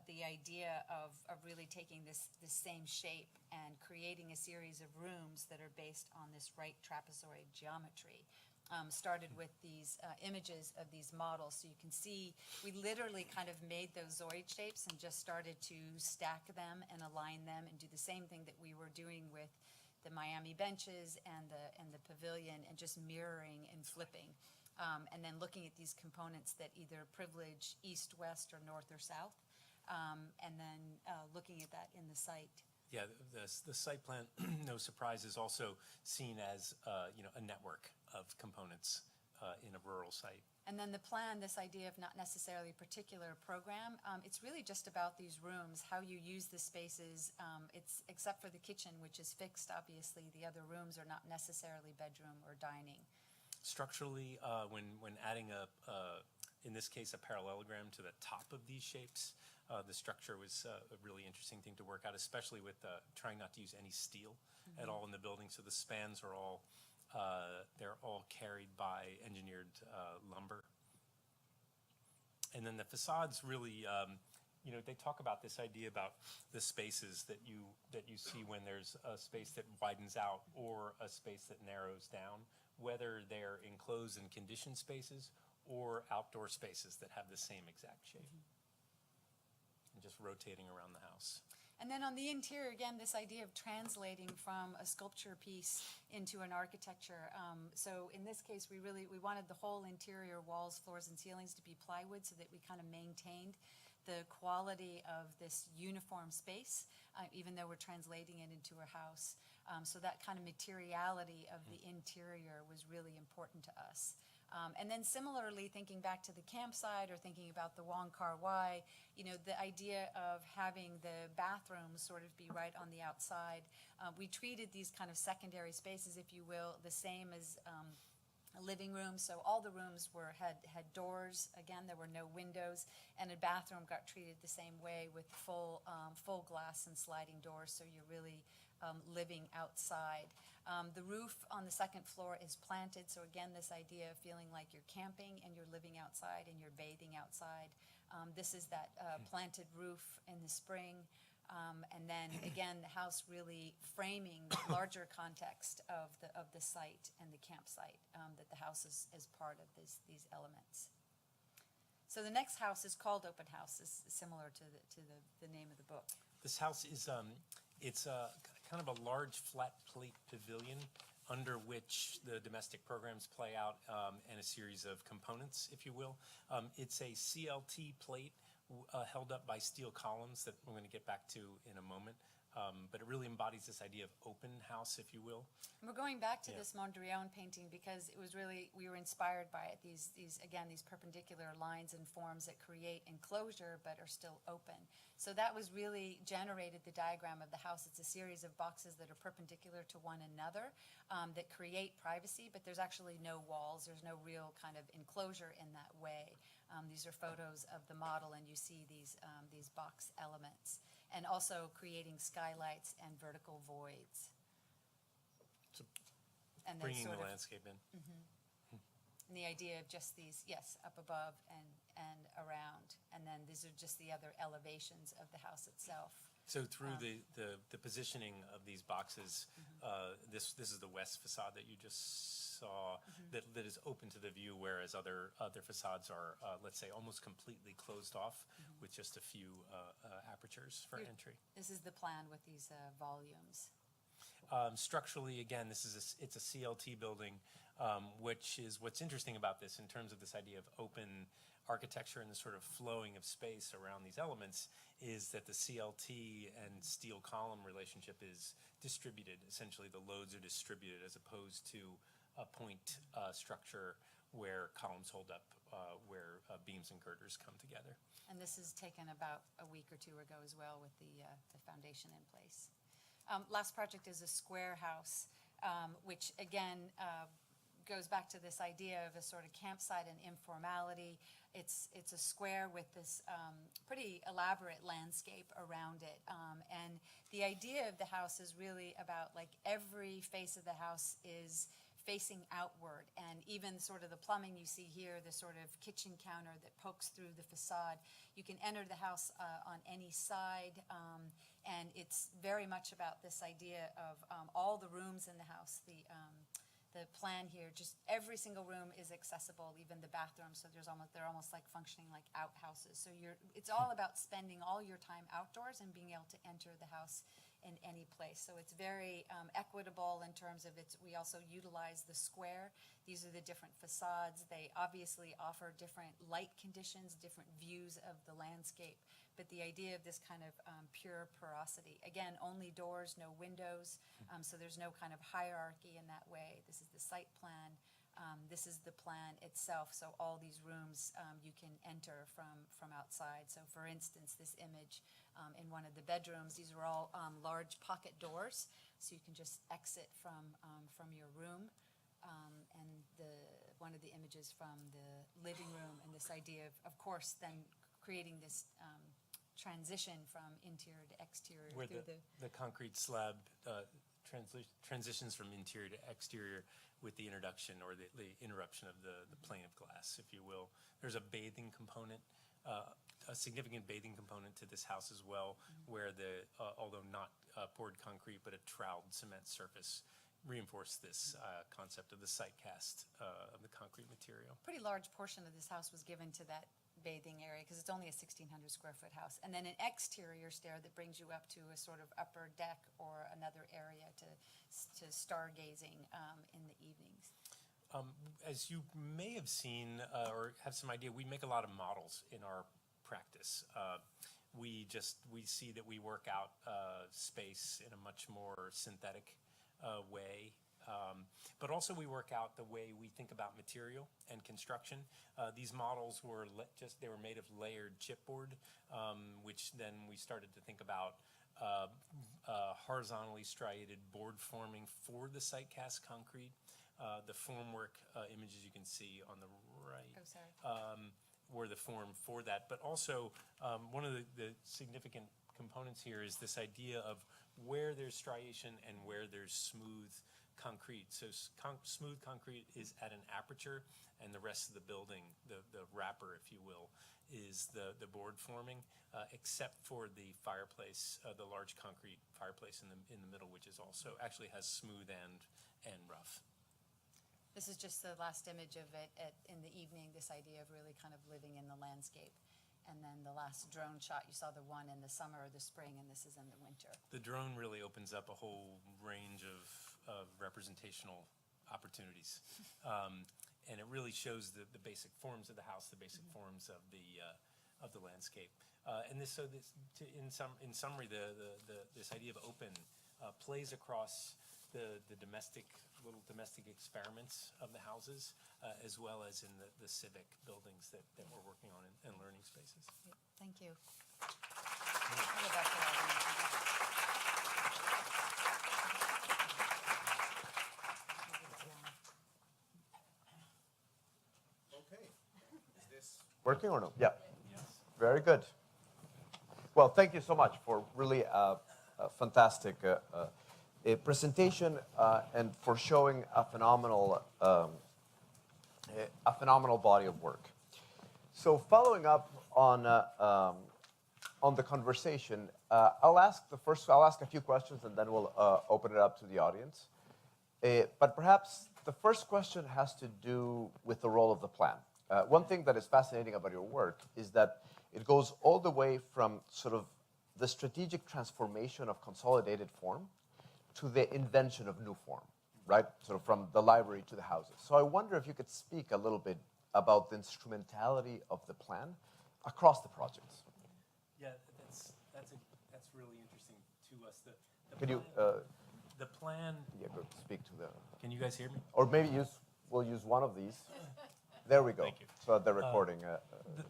the idea of really taking this same shape and creating a series of rooms that are based on this right trapezoid geometry started with these images of these models. So you can see we literally kind of made those Zoid shapes and just started to stack them and align them and do the same thing that we were doing with the Miami benches and the pavilion, and just mirroring and flipping. And then looking at these components that either privilege east, west, or north or south, and then looking at that in the site. Yeah, the site plan, no surprise, is also seen as a network of components in a rural site. And then the plan, this idea of not necessarily a particular program, it's really just about these rooms, how you use the spaces. It's except for the kitchen, which is fixed, obviously. The other rooms are not necessarily bedroom or dining. Structurally, when adding in this case, a parallelogram to the top of these shapes, the structure was a really interesting thing to work out, especially with trying not to use any steel at all in the building. So the spans are all they're all carried by engineered lumber. And then the facades really, they talk about this idea about the spaces that you see when there's a space that widens out or a space that narrows down, whether they're enclosed and conditioned spaces or outdoor spaces that have the same exact shape. And just rotating around the house. And then on the interior, again, this idea of translating from a sculpture piece into an architecture. So in this case, we wanted the whole interior walls, floors, and ceilings to be plywood so that we kind of maintained the quality of this uniform space, even though we're translating it into a house. So that kind of materiality of the interior was really important to us. And then similarly, thinking back to the campsite or thinking about the Wong Kar Wai, the idea of having the bathrooms sort of be right on the outside. We treated these kind of secondary spaces, if you will, the same as a living room. So all the rooms had doors. Again, there were no windows, and a bathroom got treated the same way with full glass and sliding doors. So you're really living outside. The roof on the second floor is planted, so again, this idea of feeling like you're camping and you're living outside and you're bathing outside. This is that planted roof in the spring. And then again, the house really framing the larger context of the site and the campsite, that the house is part of these elements. So the next house is called Open House, is similar to the name of the book. This house is it's a kind of a large flat plate pavilion under which the domestic programs play out, and a series of components, if you will. It's a CLT plate held up by steel columns that we're going to get back to in a moment. But it really embodies this idea of open house, if you will. And we're going back to Yeah. this Mondrian painting because it was really, we were inspired by it. These perpendicular lines and forms that create enclosure but are still open. So that was really generated the diagram of the house. It's a series of boxes that are perpendicular to one another that create privacy, but there's actually no walls. There's no real kind of enclosure in that way. These are photos of the model, and you see these box elements. And also creating skylights and vertical voids. So And then bringing sort the of- landscape in. And the idea of just these, yes, up above and around. And then these are just the other elevations of the house itself. So through the positioning of these boxes, this is the west facade that you just saw that is open to the view, whereas other facades are, let's say, almost completely closed off with just a few apertures for entry. This is the plan with these volumes. Structurally, again, it's a CLT building, which is what's interesting about this in terms of this idea of open architecture and the sort of flowing of space around these elements is that the CLT and steel column relationship is distributed. Essentially, the loads are distributed as opposed to a point structure where columns hold up, where beams and girders come together. And this is taken about a week or two ago as well with the foundation in place. Last project is a square house, which again goes back to this idea of a sort of campsite and informality. It's a square with this pretty elaborate landscape around it. And the idea of the house is really about like every face of the house is facing outward, and even sort of the plumbing you see here, the sort of kitchen counter that pokes through the facade. You can enter the house on any side, and it's very much about this idea of all the rooms in the house. The plan here, just every single room is accessible, even the bathroom. So they're almost like functioning like outhouses. So it's all about spending all your time outdoors and being able to enter the house in any place. So it's very equitable in terms of we also utilize the square. These are the different facades. They obviously offer different light conditions, different views of the landscape. But the idea of this kind of pure porosity. Again, only doors, no windows. So there's no kind of hierarchy in that way. This is the site plan. This is the plan itself. So all these rooms you can enter from outside. So for instance, this image in one of the bedrooms, these are all large pocket doors. So you can just exit from your room. And one of the images from the living room, and this idea of course, then creating this transition from interior to exterior. Where the concrete slab transitions from interior to exterior with the introduction or the interruption of the plane of glass, if you will. There's a bathing component, a significant bathing component to this house as well, where although not poured concrete, but a troweled cement surface reinforced this concept of the site cast of the concrete material. Pretty large portion of this house was given to that bathing area, because it's only a 1,600 square foot house, and then an exterior stair that brings you up to a sort of upper deck or another area to stargazing in the evenings. As you may have seen or have some idea, we make a lot of models in our practice. We see that we work out space in a much more synthetic way. But also we work out the way we think about material and construction. These models were they were made of layered chipboard, which then we started to think about horizontally striated board forming for the site cast concrete. The formwork images you can see on the right were the form for that. But also one of the significant components here is this idea of where there's striation and where there's smooth concrete. So smooth concrete is at an aperture, and the rest of the building, the wrapper, if you will, is the board forming, except for the fireplace, the large concrete fireplace in the middle, which is also actually has smooth and rough. This is just the last image of it in the evening, this idea of really kind of living in the landscape. And then the last drone shot, you saw the one in the summer or the spring, and this is in the winter. The drone really opens up a whole range of representational opportunities. And it really shows the basic forms of the house, the basic forms of the landscape. In summary, this idea of open plays across the little domestic experiments of the houses, as well as in the civic buildings that we're working on and learning spaces. Thank you. I'll go back to that. Okay. Is this working or no? Yeah. Yes. Very good. Well, thank you so much for really a fantastic presentation and for showing a phenomenal body of work. So, following up on the conversation, I'll ask a few questions, and then we'll open it up to the audience. But perhaps the first question has to do with the role of the plan. One thing that is fascinating about your work is that it goes all the way from sort of the strategic transformation of consolidated form to the invention of new form, right? Sort of from the library to the houses. So I wonder if you could speak a little bit about the instrumentality of the plan across the projects. Yeah, that's really interesting to us. Can you the plan? yeah, go speak to the. Can you guys hear me? Or maybe we'll use one of these. There we go. Thank you. So that the recording.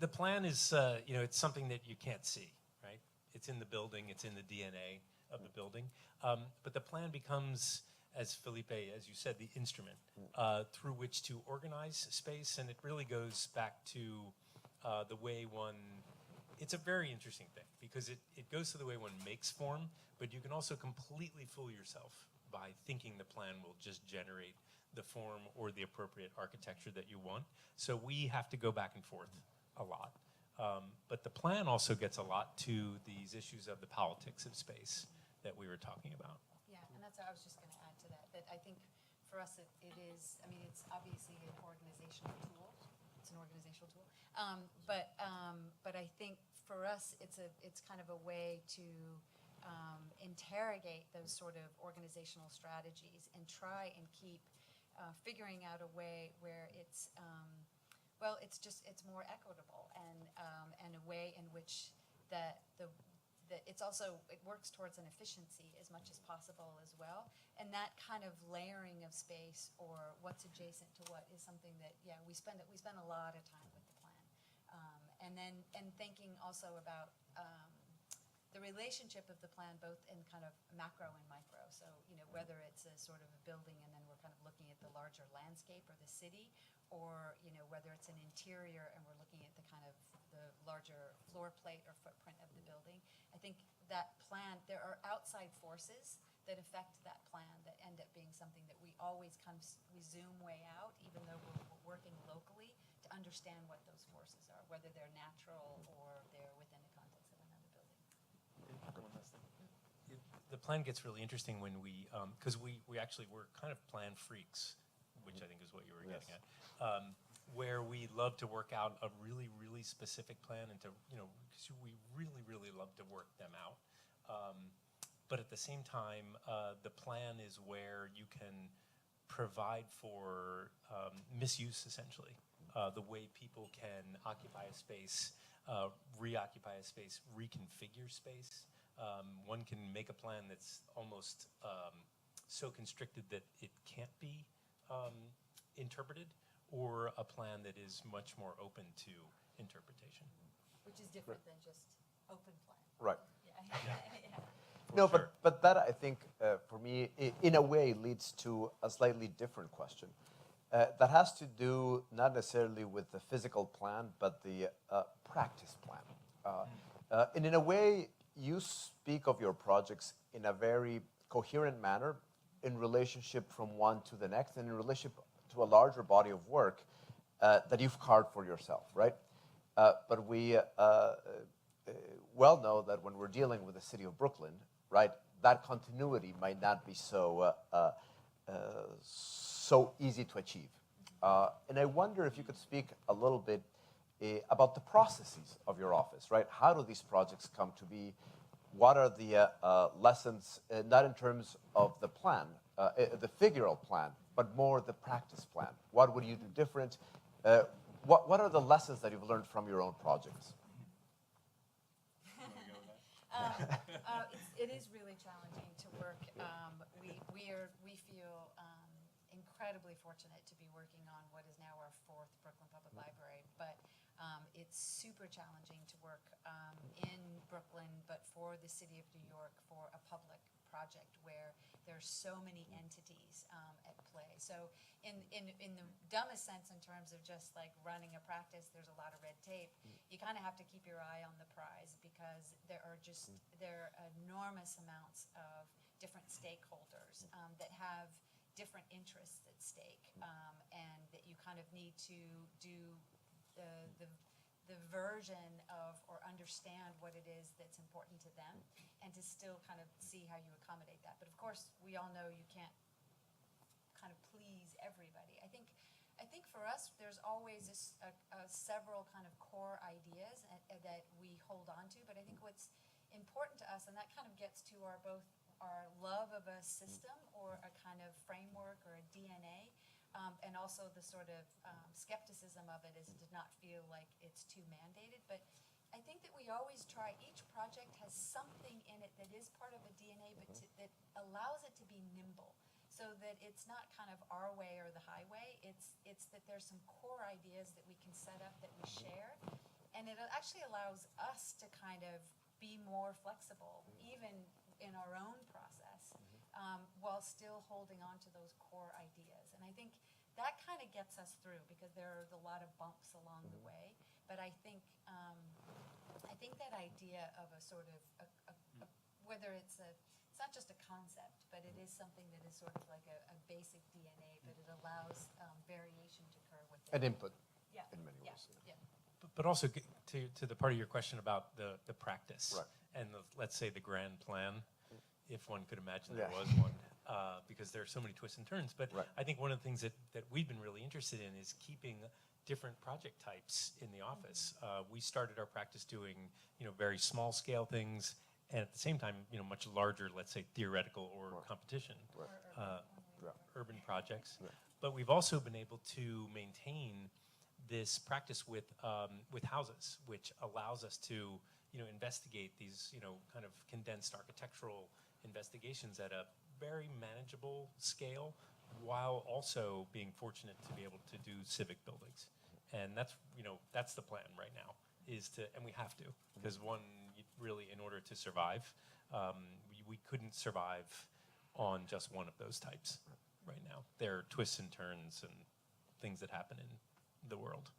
The plan is, it's something that you can't see, right? It's in the building. It's in the DNA of the building. But the plan becomes, as Felipe, as you said, the instrument through which to organize space, and it really goes back to the way one. It's a very interesting thing because it goes to the way one makes form, but you can also completely fool yourself by thinking the plan will just generate the form or the appropriate architecture that you want. So we have to go back and forth a lot. But the plan also gets a lot to these issues of the politics of space that we were talking about. Yeah, and that's what I was just going to add to that I think for us it is, I mean, it's obviously an organizational tool. It's an organizational tool. But I think for us it's kind of a way to interrogate those sort of organizational strategies and try and keep figuring out a way where it's it's more equitable and a way in which that it works towards an efficiency as much as possible as well. And that kind of layering of space or what's adjacent to what is something that we spend a lot of time with the plan, and thinking also about the relationship of the plan both in kind of macro and micro. So whether it's a sort of a building and then we're kind of looking at the larger landscape or the city, or whether it's an interior and we're looking at the kind of the larger floor plate or footprint of the building. I think that plan, there are outside forces that affect that plan that end up being something that we always we zoom way out, even though we're working locally to understand what those forces are, whether they're natural or they're within the context of another building. The plan gets really interesting when because we're kind of plan freaks, which I think is what you were getting at, where we we love to work out a really, really specific plan and to, because we really, really love to work them out. But at the same time, the plan is where you can provide for misuse, essentially. The way people can occupy a space, reoccupy a space, reconfigure space. One can make a plan that's almost so constricted that it can't be interpreted, or a plan that is much more open to interpretation. Which is different than just open plan. Right. Yeah. Yeah. No, Sure. but that, I think, for me, in a way, leads to a slightly different question. That has to do not necessarily with the physical plan, but the practice plan. And in a way, you speak of your projects in a very coherent manner in relationship from one to the next, and in relationship to a larger body of work that you've carved for yourself, right? But we well know that when we're dealing with the city of Brooklyn, right, that continuity might not be so so easy to achieve. And I wonder if you could speak a little bit about the processes of your office, right? How do these projects come to be? What are the lessons, not in terms of the plan, the figural plan, but more the practice plan? What would you do different? What are the lessons that you've learned from your own projects? It is really challenging to work. We feel incredibly fortunate to be working on what is now our 4th Brooklyn Public Library, but it's super challenging to work in Brooklyn, but for the city of New York, for a public project where there's so many entities at play. So in the dumbest sense, in terms of just like running a practice, there's a lot of red tape. You kind of have to keep your eye on the prize, because there are enormous amounts of different stakeholders that have different interests at stake, and that you kind of need to do the version of, or understand what it is that's important to them, and to still kind of see how you accommodate that. But of course, we all know you can't kind of please everybody. I think for us, there's always several kind of core ideas that we hold on to, but I think what's important to us, and that kind of gets to both our love of a system or a kind of framework or a DNA, and also the sort of skepticism of it, as it did not feel like it's too mandated. But I think that we always try, each project has something in it that is part of a DNA, but that allows it to be nimble, so that it's not kind of our way or the highway. It's that there's some core ideas that we can set up, that we share, and it actually allows us to kind of be more flexible, even in our own process, while still holding on to those core ideas. And I think that kind of gets us through, because there are a lot of bumps along the way. But I think that idea of a sort of whether it's not just a concept, but it is something that is sort of like a basic DNA, but it allows variation to occur within. An input, Yeah. in many ways. Yeah. But also to the part of your question about the practice, Right. and let's say the grand plan, if one could imagine there Yeah. was one, because there are so many twists and turns. But Right. I think one of the things that we've been really interested in is keeping different project types in the office. We started our practice doing very small scale things, and at the same time much larger, let's say theoretical or Right. competition Right. urban projects. Right. But we've also been able to maintain this practice with houses, which allows us to investigate these kind of condensed architectural investigations at a very manageable scale, while also being fortunate to be able to do civic buildings. And that's the plan right now, and we have to, because really, in order to survive, we couldn't survive on just one of those types right now. There are twists and turns and things that happen in the world.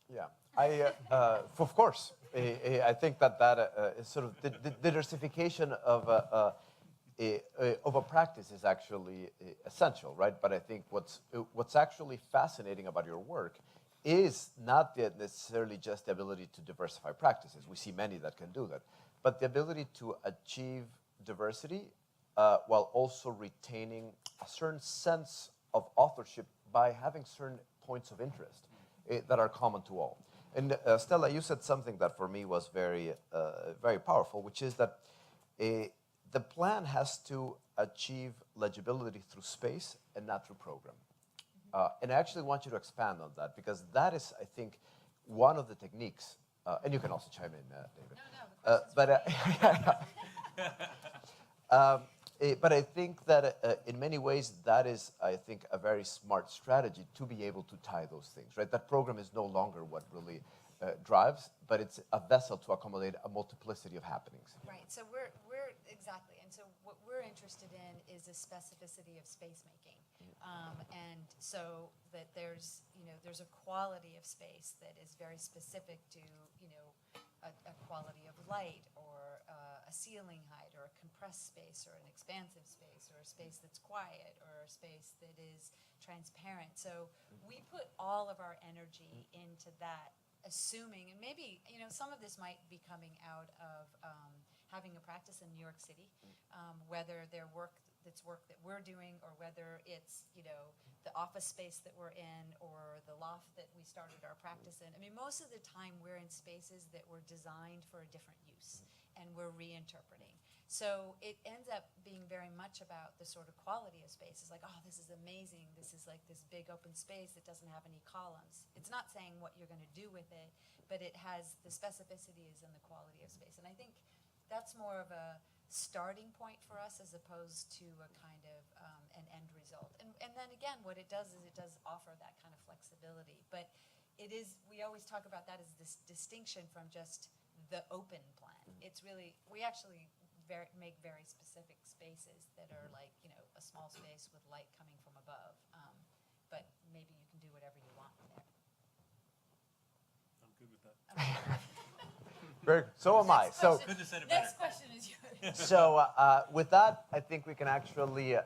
Yeah, of course. I think that is sort of the diversification of a practice is actually essential, right? But I think what's actually fascinating about your work is not necessarily just the ability to diversify practices. We see many that can do that, but the ability to achieve diversity while also retaining a certain sense of authorship by having certain points of interest. that are common to all. And Stella, you said something that for me was very, very powerful, which is that the plan has to achieve legibility through space and not through program. And I actually want you to expand on that, because that is, I think, one of the techniques, and you can also chime in, David. No, But I think that in many ways, that is, I think, a very smart strategy to be able to tie those things, right? That program is no longer what really drives, but it's a vessel to accommodate a multiplicity of happenings. Right, so we're exactly, and so what we're interested in is the specificity of space making. And so that there's a quality of space that is very specific to, a quality of light, or a ceiling height, or a compressed space, or an expansive space, or a space that's quiet, or a space that is transparent. So we put all of our energy into that, assuming, and maybe, some of this might be coming out of having a practice in New York City, whether their work that we're doing, or whether it's, the office space that we're in, or the loft that we started our practice in. I mean, most of the time we're in spaces that were designed for a different use, and we're reinterpreting. So it ends up being very much about the sort of quality of space. It's like, oh, this is amazing. This is like this big open space that doesn't have any columns. It's not saying what you're going to do with it, but it has the specificities and the quality of space. And I think that's more of a starting point for us, as opposed to a kind of an end result. And then again, what it does is it does offer that kind of flexibility. But it is, we always talk about that as this distinction from just the open plan. It's really, we actually make very specific spaces that are like, a small space with light coming from above. But maybe you can do whatever you want there. I'm good with that. So am I. So, Next question is yours. so with that, I think we can actually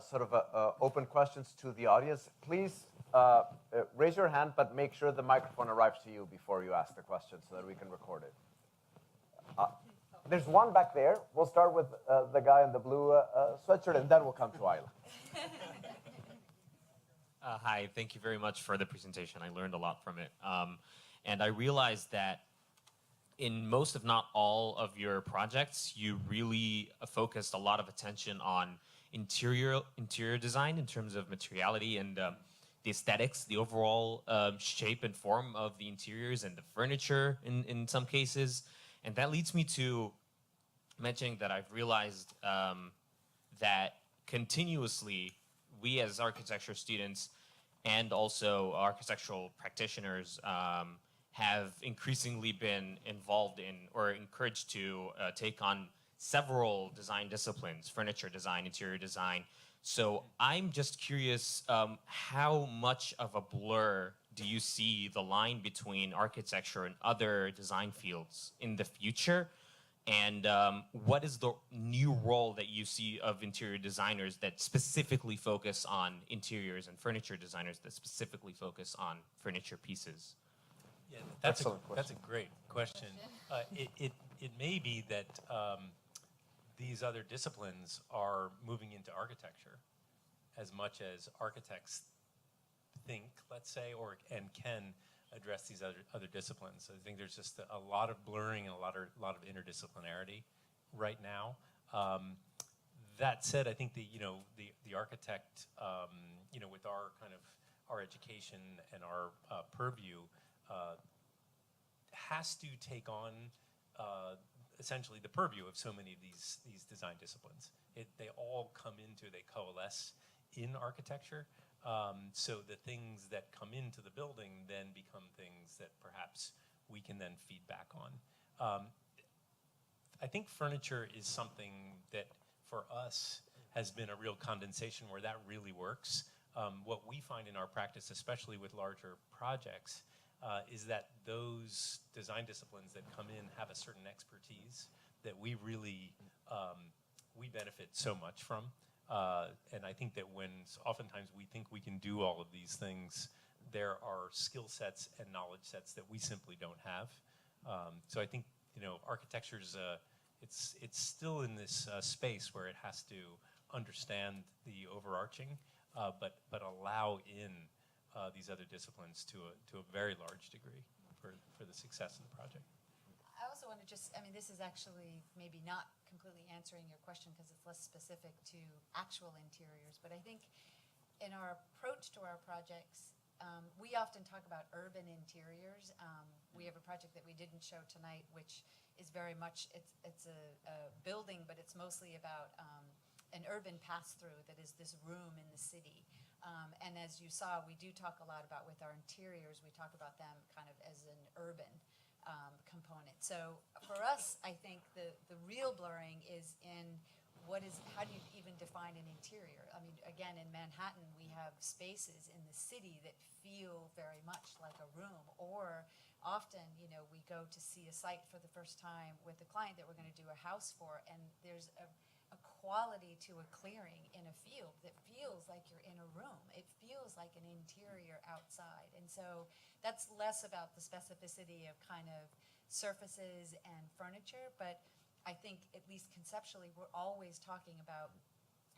sort of open questions to the audience. Please raise your hand, but make sure the microphone arrives to you before you ask the question, so that we can record it. There's one back there. We'll start with the guy in the blue sweatshirt, and then we'll come to Ayla. Hi, thank you very much for the presentation. I learned a lot from it. And I realized that in most, if not all, of your projects, you really focused a lot of attention on interior design in terms of materiality and the aesthetics, the overall shape and form of the interiors and the furniture in some cases. And that leads me to mentioning that I've realized that continuously, we as architecture students and also architectural practitioners have increasingly been involved in or encouraged to take on several design disciplines: furniture design, interior design. So I'm just curious, how much of a blur do you see the line between architecture and other design fields in the future? And what is the new role that you see of interior designers that specifically focus on interiors, and furniture designers that specifically focus on furniture pieces? Yeah, that's a great question. It may be that these other disciplines are moving into architecture as much as architects think, let's say, and can address these other disciplines. So I think there's just a lot of blurring and a lot of interdisciplinarity right now. That said, I think the architect, with our education and our purview, has to take on essentially the purview of so many of these design disciplines. They all they coalesce in architecture. So the things that come into the building then become things that perhaps we can then feed back on. I think furniture is something that for us has been a real condensation where that really works. What we find in our practice, especially with larger projects, is that those design disciplines that come in have a certain expertise that we really we benefit so much from. And I think that when oftentimes we think we can do all of these things, there are skill sets and knowledge sets that we simply don't have. So I think architecture's it's still in this space where it has to understand the overarching, but allow in these other disciplines to a very large degree for the success of the project. I also want to this is actually maybe not completely answering your question because it's less specific to actual interiors, but I think in our approach to our projects, we often talk about urban interiors. We have a project that we didn't show tonight, which is very much, it's a building, but it's mostly about an urban pass-through that is this room in the city. And as you saw, we do talk a lot about with our interiors, we talk about them kind of as an urban component. So for us, I think the real blurring is in how do you even define an interior? I mean, again, in Manhattan, we have spaces in the city that feel very much like a room, or often, we go to see a site for the first time with a client that we're going to do a house for, and there's a quality to a clearing in a field that feels like you're in a room. It feels like an interior outside. And so that's less about the specificity of kind of surfaces and furniture, but I think at least conceptually we're always talking about,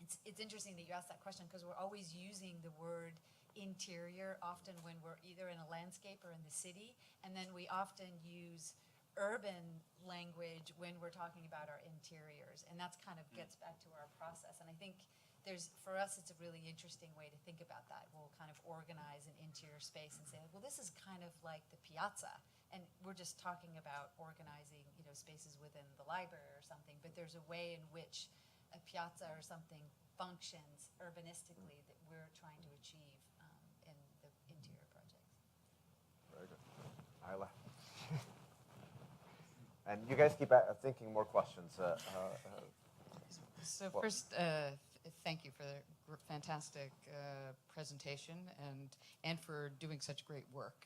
it's interesting that you asked that question because we're always using the word interior often when we're either in a landscape or in the city, and then we often use urban language when we're talking about our interiors, and that's kind of gets back to our process. And I think for us, it's a really interesting way to think about that. We'll kind of organize an interior space and say, well, this is kind of like the piazza, and we're just talking about organizing, spaces within the library or something, but there's a way in which a piazza or something functions urbanistically that we're trying to achieve in the interior projects. Very good. Isla. And you guys keep thinking more questions. So first, thank you for the fantastic presentation and for doing such great work.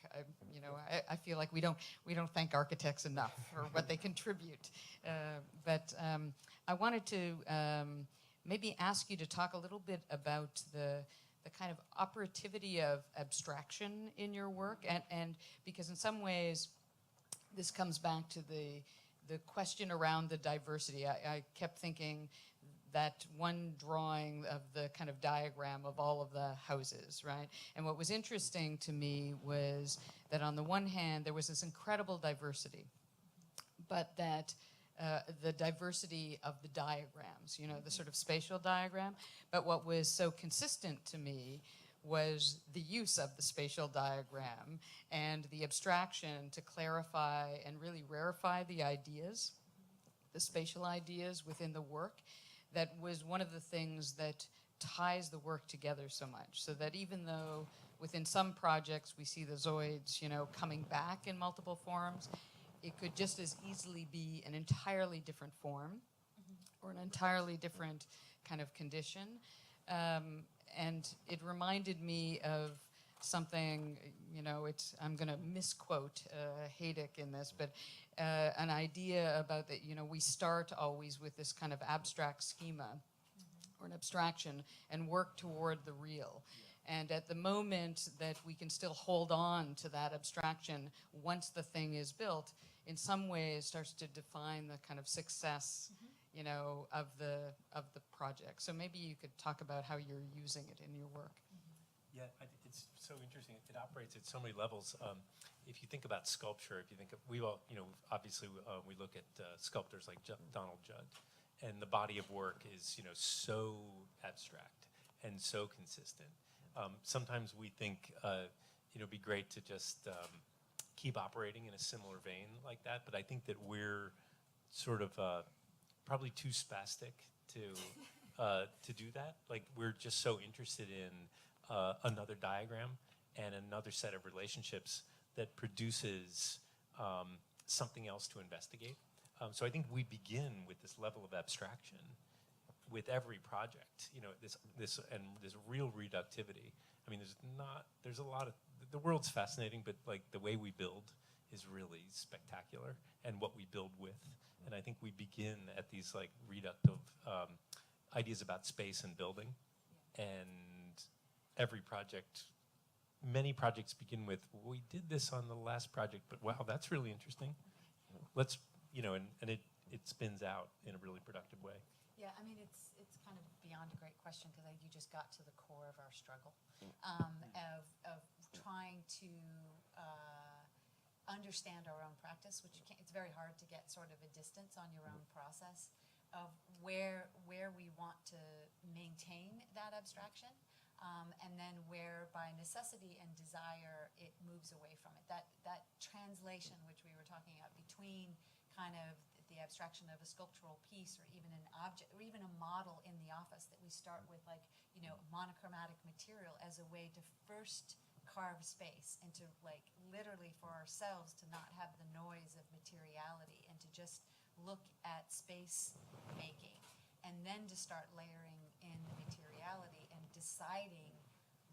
I feel like we don't thank architects enough for what they contribute. But I wanted to maybe ask you to talk a little bit about the kind of operativity of abstraction in your work, and because in some ways this comes back to the question around the diversity. I kept thinking that one drawing of the kind of diagram of all of the houses, right? And what was interesting to me was that on the one hand, there was this incredible diversity, but that the diversity of the diagrams, the sort of spatial diagram. But what was so consistent to me was the use of the spatial diagram and the abstraction to clarify and really rarefy the ideas, the spatial ideas within the work. That was one of the things that ties the work together so much, so that even though within some projects we see the zoids, coming back in multiple forms, it could just as easily be an entirely different form or an entirely different kind of condition. And it reminded me of something, I'm going to misquote Hayek in this, but an idea about that, we start always with this kind of abstract schema or an abstraction and work toward the real. And at the moment that we can still hold on to that abstraction, once the thing is built, in some ways starts to define the kind of success, of the project. So maybe you could talk about how you're using it in your work. Yeah, it's so interesting. It operates at so many levels. If you think about sculpture, if you think of, obviously we look at sculptors like Donald Judd, and the body of work is, so abstract and so consistent. Sometimes we think, it'd be great to just keep operating in a similar vein like that, but I think that we're sort of probably too spastic to do that. Like, we're just so interested in another diagram and another set of relationships that produces something else to investigate. So I think we begin with this level of abstraction with every project, this real reductivity. I mean, there's a lot of, the world's fascinating, but like the way we build is really spectacular, and what we build with. And I think we begin at these like reductive ideas about space and building, and many projects begin with, we did this on the last project, but wow, that's really interesting. Let's, and it spins out in a really productive way. Yeah, I mean, it's kind of beyond a great question because you just got to the core of our struggle of trying to understand our own practice, which you can't, it's very hard to get sort of a distance on your own process of where we want to maintain that abstraction, and then where by necessity and desire it moves away from it. That translation, which we were talking about, between kind of the abstraction of a sculptural piece or even an object or even a model in the office, that we start with, like, you know, monochromatic material as a way to first carve space and to, like, literally for ourselves to not have the noise of materiality and to just look at space making, and then to start layering in the materiality and deciding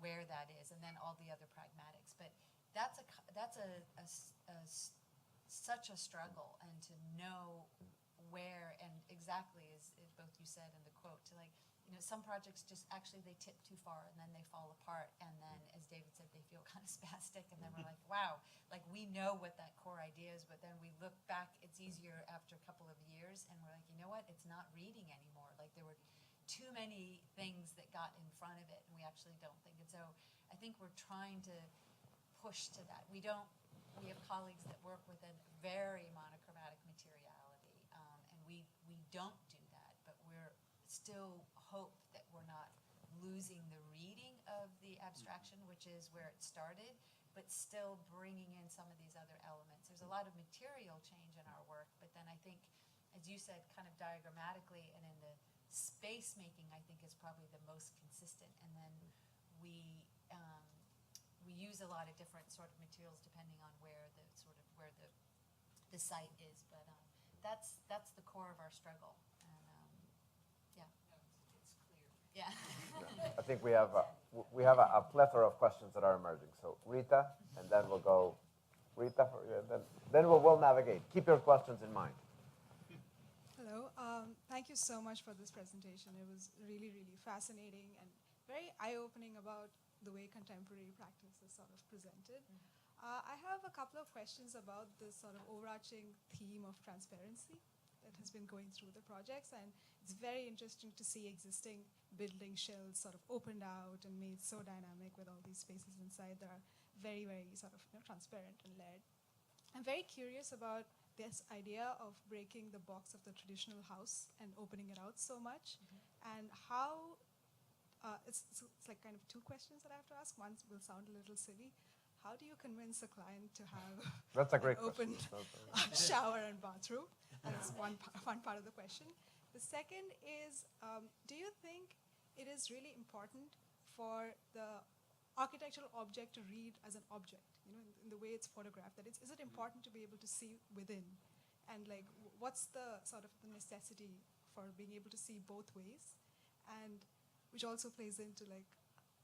where that is, and then all the other pragmatics. But that's such a struggle, and to know where, and exactly as both you said in the quote, to, like, you know, some projects just actually they tip too far and then they fall apart, and then, as David said, they feel kind of spastic, and then we're like, wow, like, we know what that core idea is, but then we look back, it's easier after a couple of years, and we're like, you know what, it's not reading anymore. Like, there were too many things that got in front of it, and we actually don't think. And so I think we're trying to push to that. We have colleagues that work with a very monochromatic materiality, and we don't do that, but we're still hope that we're not losing the reading of the abstraction, which is where it started, but still bringing in some of these other elements. There's a lot of material change in our work, but then I think, as you said, kind of diagrammatically and in the space making, I think is probably the most consistent. And then we use a lot of different sort of materials depending on where the site is, but that's the core of our struggle. Yeah. I think we have a plethora of questions that are emerging. So Rita, and then we'll go. Rita, then we'll navigate. Keep your questions in mind. Hello. Thank you so much for this presentation. It was really, really fascinating and very eye-opening about the way contemporary practice is sort of presented. I have a couple of questions about this sort of overarching theme of transparency that has been going through the projects, and it's very interesting to see existing building shells sort of opened out and made so dynamic with all these spaces inside that are very, very sort of, you know, transparent and layered. I'm very curious about this idea of breaking the box of the traditional house and opening it out so much, and how it's like kind of two questions that I have to ask. One will sound a little silly. How do you convince a client to have That's a great an open shower and bathroom? That's one part of the question. The second is, do you think it is really important for the architectural object to read as an object, you know, in the way it's photographed? That is it important to be able to see within? And, like, what's the sort of the necessity for being able to see both ways? And which also plays into, like,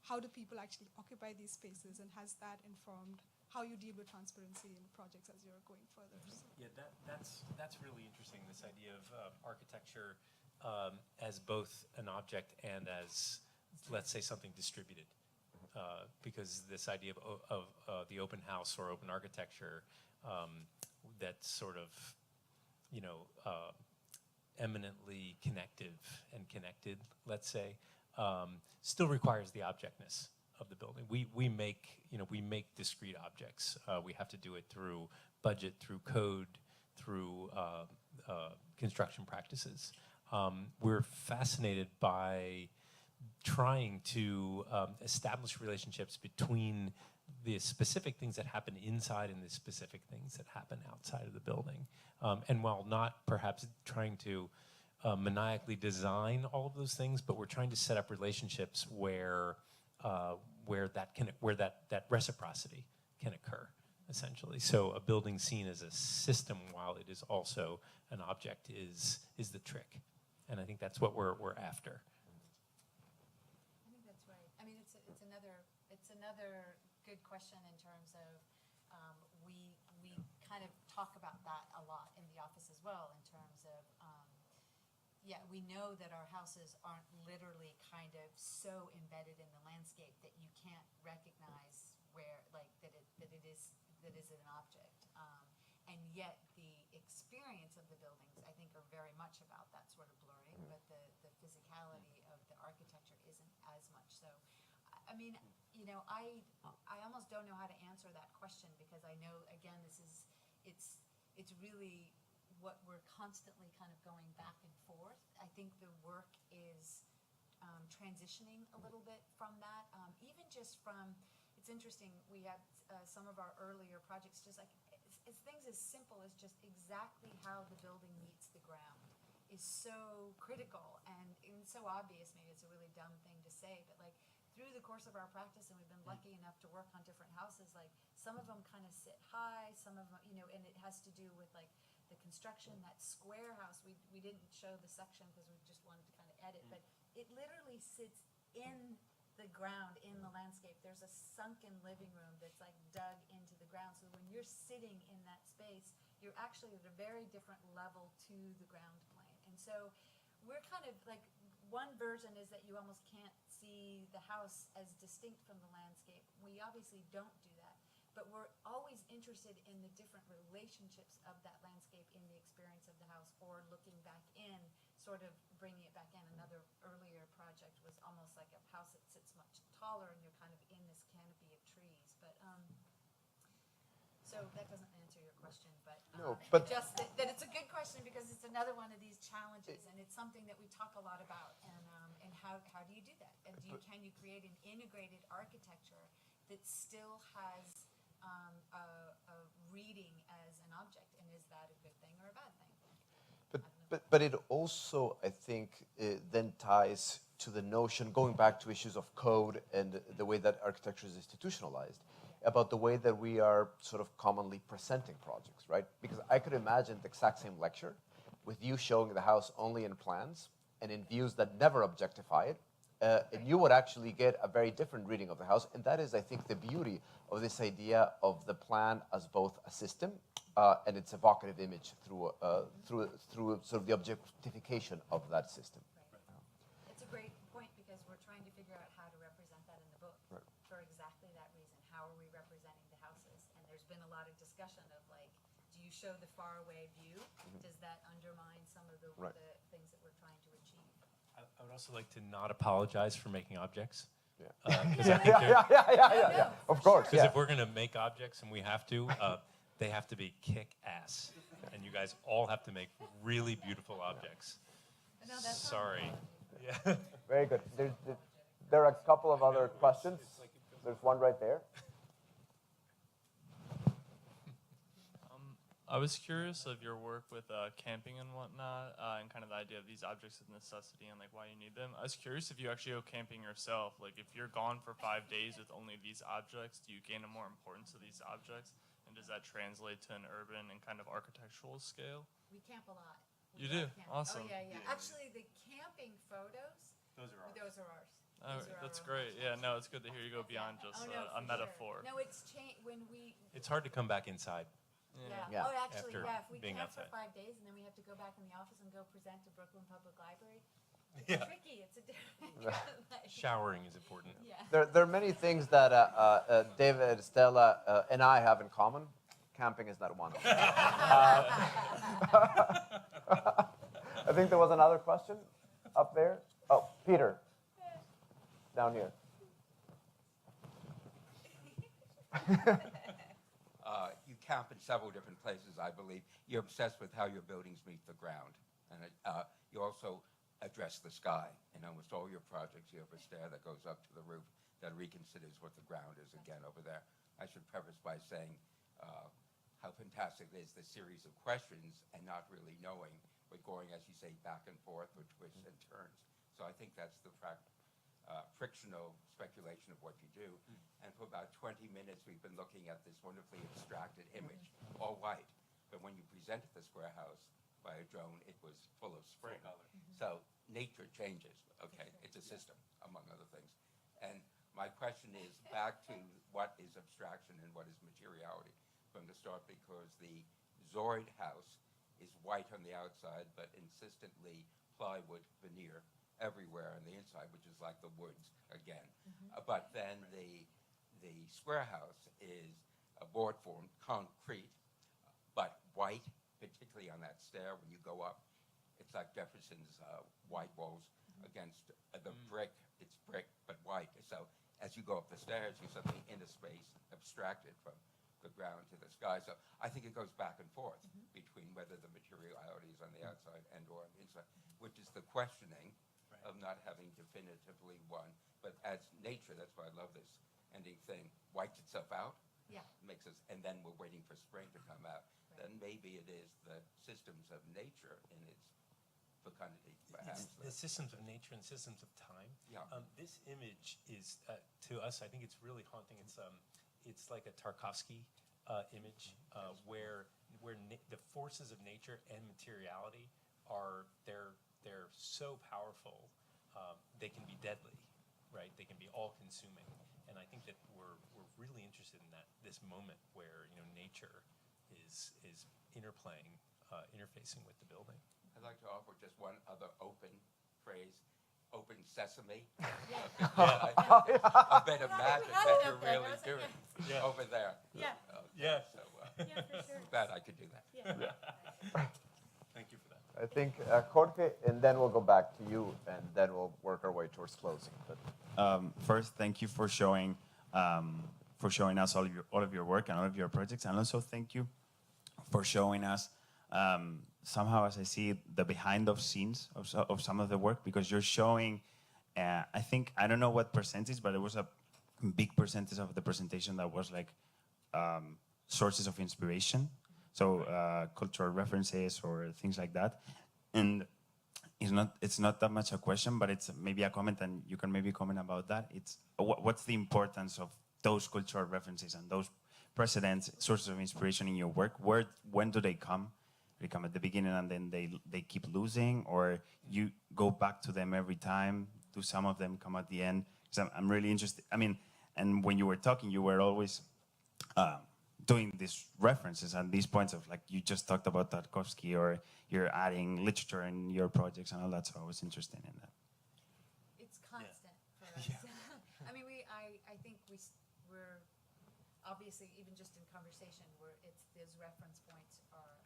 how do people actually occupy these spaces, and has that informed how you deal with transparency in projects as you're going further? Yeah, that's really interesting, this idea of architecture as both an object and as, let's say, something distributed. Because this idea of the open house or open architecture that's sort of, you know, eminently connective and connected, let's say, still requires the objectness of the building. We make discrete objects. We have to do it through budget, through code, through construction practices. We're fascinated by trying to establish relationships between the specific things that happen inside and the specific things that happen outside of the building. And while not perhaps trying to maniacally design all of those things, but we're trying to set up relationships where that reciprocity can occur, essentially. So a building seen as a system while it is also an object is the trick, and I think that's what we're after. I think that's right. I mean, it's another good question in terms of we kind of talk about that a lot in the office as well, in terms of yeah, we know that our houses aren't literally kind of so embedded in the landscape that you can't recognize where, like, that it is an object, and yet the experience of the buildings, I think, are very much about that sort of blurring, but the physicality of the architecture isn't as much so. I mean, I almost don't know how to answer that question because I know, again, it's really what we're constantly kind of going back and forth. I think the work is transitioning a little bit from that, even just from, it's interesting, we had some of our earlier projects, just like, it's things as simple as just exactly how the building meets the ground is so critical and so obvious. Maybe it's a really dumb thing to say, but like through the course of our practice, and we've been lucky enough to work on different houses, like some of them kind of sit high, some of them, and it has to do with like the construction. That square house, we didn't show the section because we just wanted to kind of edit, but it literally sits in the ground, in the landscape. There's a sunken living room that's like dug into the ground. So when you're sitting in that space, you're actually at a very different level to the ground plane. And so we're kind of like, one version is that you almost can't see the house as distinct from the landscape. We obviously don't do that, but we're always interested in the different relationships of that landscape in the experience of the house, or looking back in, sort of bringing it back in. Another earlier project was almost like a house that sits much taller and you're kind of in this canopy of trees. But so that doesn't answer your question, but, No, but just that it's a good question because it's another one of these challenges, and it's something that we talk a lot about. And how do you do that? And can you create an integrated architecture that still has a reading as an object, and is that a good thing or a bad thing? But it also, I think, then ties to the notion, going back to issues of code and the way that architecture is institutionalized, about the way that we are sort of commonly presenting projects, right? Because I could imagine the exact same lecture with you showing the house only in plans and in views that never objectify it, and you would actually get a very different reading of the house. And that is, I think, the beauty of this idea of the plan as both a system and its evocative image through sort of the objectification of that system. It's a great point because we're trying to figure out how to represent that in the book for exactly that reason. How are we representing the houses? And there's been a lot of discussion of like, do you show the faraway view? Does that undermine some of the things that we're trying to achieve? I would also like to not apologize for making objects. Yeah. Of course. Because if we're going to make objects, and we have to, they have to be kick-ass. And you guys all have to make really beautiful objects. No, that's Sorry. Yeah. Very good. There are a couple of other questions. There's one right there. I was curious of your work with camping and whatnot, and kind of the idea of these objects of necessity and like why you need them. I was curious if you actually go camping yourself. Like if you're gone for 5 days with only these objects, do you gain a more importance of these objects? And does that translate to an urban and kind of architectural scale? We camp a lot. You do? Awesome. Oh, yeah. Actually, the camping photos, those are ours. That's great. Yeah, no, it's good to hear you go beyond just a metaphor. No, it's changed when we... It's hard to come back inside. Yeah. Oh, actually, After if we being camp outside. for 5 days and then we have to go back in the office and go present to Brooklyn Public Library, it's Yeah. tricky. It's a different... Showering is important. Yeah. There are many things that David, Stella, and I have in common. Camping is not one of them. I think there was another question up there. Oh, Peter, down here. You camp in several different places, I believe. You're obsessed with how your buildings meet the ground. And you also address the sky. In almost all your projects, you have a stair that goes up to the roof that reconsiders what the ground is again over there. I should preface by saying how fantastic it is, the series of questions and not really knowing, but going, as you say, back and forth with twists and turns. So I think that's the frictional speculation of what you do. And for about 20 minutes, we've been looking at this wonderfully abstracted image, all white. But when you presented the square house by a drone, it was full of spring. So nature changes, okay? It's a system, among other things. And my question is back to what is abstraction and what is materiality from the start, because the Zoid house is white on the outside, but insistently plywood veneer everywhere on the inside, which is like the woods again. But then the square house is a board form, concrete, but white, particularly on that stair when you go up. It's like Jefferson's white walls against the brick. It's brick, but white. So as you go up the stairs, you suddenly in a space abstracted from the ground to the sky. So I think it goes back and forth between whether the materiality is on the outside and or on the inside, which is the questioning of not having definitively one. But as nature, that's why I love this ending thing, wipes itself out, Yeah. makes us, and then we're waiting for spring to come out. Then maybe it is the systems of nature in its fecundity, perhaps. The systems of nature and systems of time. Yeah. This image is, to us, I think it's really haunting. It's like a Tarkovsky image where the forces of nature and materiality they're so powerful, they can be deadly, right? They can be all-consuming, and I think that we're really interested in this moment where nature is interfacing with the building. I'd like to offer just one other open phrase, open sesame. A bit of magic had that it you're up there, really wasn't doing it? Yeah. over there. Yeah. Yeah. So Yeah, for sure. glad I could do that. Yeah. Thank you for that. I think Jorge, and then we'll go back to you, and then we'll work our way towards closing. But First, thank you for showing us all of your work and all of your projects, and also thank you for showing us somehow, as I see it, the behind of scenes of some of the work, because you're showing. I think I don't know what percentage, but it was a big percentage of the presentation that was like sources of inspiration, so cultural references or things like that, and it's not that much a question, but it's maybe a comment, and you can maybe comment about that. It's what's the importance of those cultural references and those precedents, sources of inspiration in your work? When do they come? They come at the beginning and then they keep losing, or you go back to them every time? Do some of them come at the end? So I'm really interested. I mean, and when you were talking, you were always doing these references and these points of, like, you just talked about Tarkovsky, or you're adding literature in your projects and all that, so I was interested in that. It's constant for us. I mean, I think we're obviously, even just in conversation, those reference points are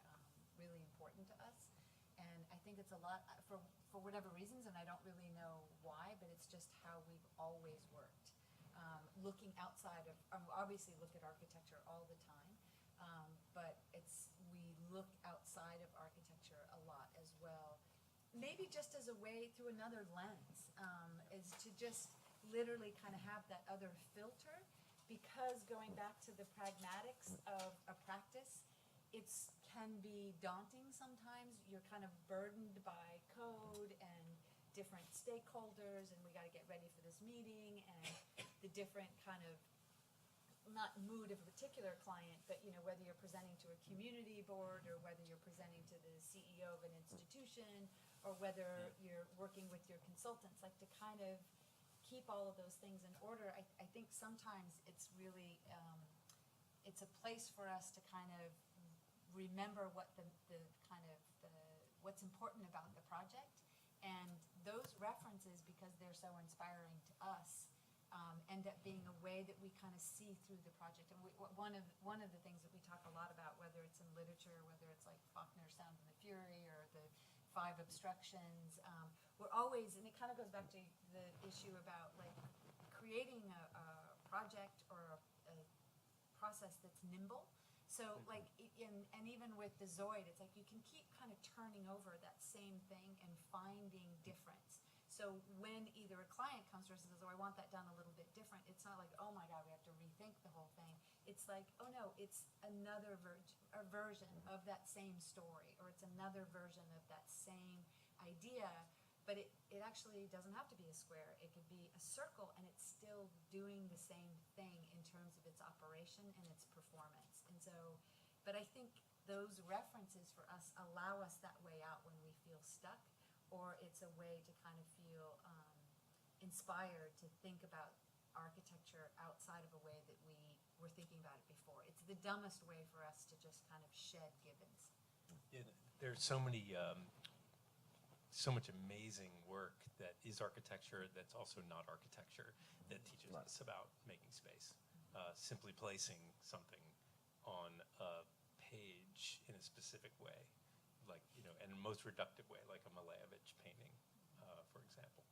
really important to us. And I think it's a lot, for whatever reasons, and I don't really know why, but it's just how we've always worked. Looking outside of, obviously look at architecture all the time, but we look outside of architecture a lot as well. Maybe just as a way, through another lens, is to just literally kind of have that other filter, because going back to the pragmatics of a practice, it can be daunting sometimes. You're kind of burdened by code and different stakeholders, and we got to get ready for this meeting, and the different kind of, not mood of a particular client, but whether you're presenting to a community board, or whether you're presenting to the CEO of an institution, or whether you're working with your consultants, like to kind of keep all of those things in order. I think sometimes it's really, it's a place for us to kind of remember what what's important about the project, and those references, because they're so inspiring to us, end up being a way that we kind of see through the project. And one of the things that we talk a lot about, whether it's in literature, whether it's like Faulkner's Sound and the Fury, or the 5 obstructions, we're always, and it kind of goes back to the issue about like creating a project or a process that's nimble. So like, and even with the Zoid, it's like you can keep kind of turning over that same thing and finding difference. So when either a client comes to us and says, oh, I want that done a little bit different, it's not like, oh my God, we have to rethink the whole thing. It's like, oh no, it's another version of that same story, or it's another version of that same idea, but it actually doesn't have to be a square. It could be a circle, and it's still doing the same thing in terms of its operation and its performance. And so, but I think those references for us allow us that way out when we feel stuck, or it's a way to kind of feel inspired to think about architecture outside of a way that we were thinking about it before. It's the dumbest way for us to just kind of shed gibbons. Yeah, there's so much amazing work that is architecture that's also not architecture, that teaches us about making space. Simply placing something on a page in a specific way, like, in a most reductive way, like a Malevich painting, for example.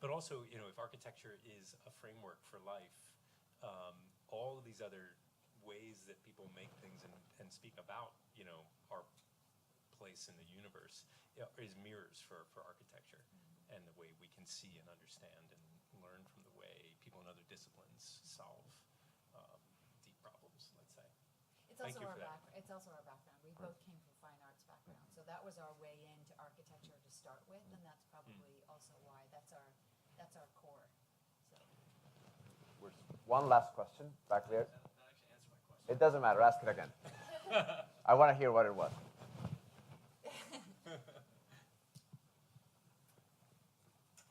But also, you know, if architecture is a framework for life, all of these other ways that people make things and speak about, you know, our place in the universe, you know, is mirrors for architecture and the way we can see and understand and learn from the way people in other disciplines solve deep problems, let's say. It's Thank also you our for that. It's also our background. We both came from fine arts background, so that was our way into architecture to start with, and that's probably also why that's our core. So. One last question back there. It doesn't matter. Ask it again. I want to hear what it was.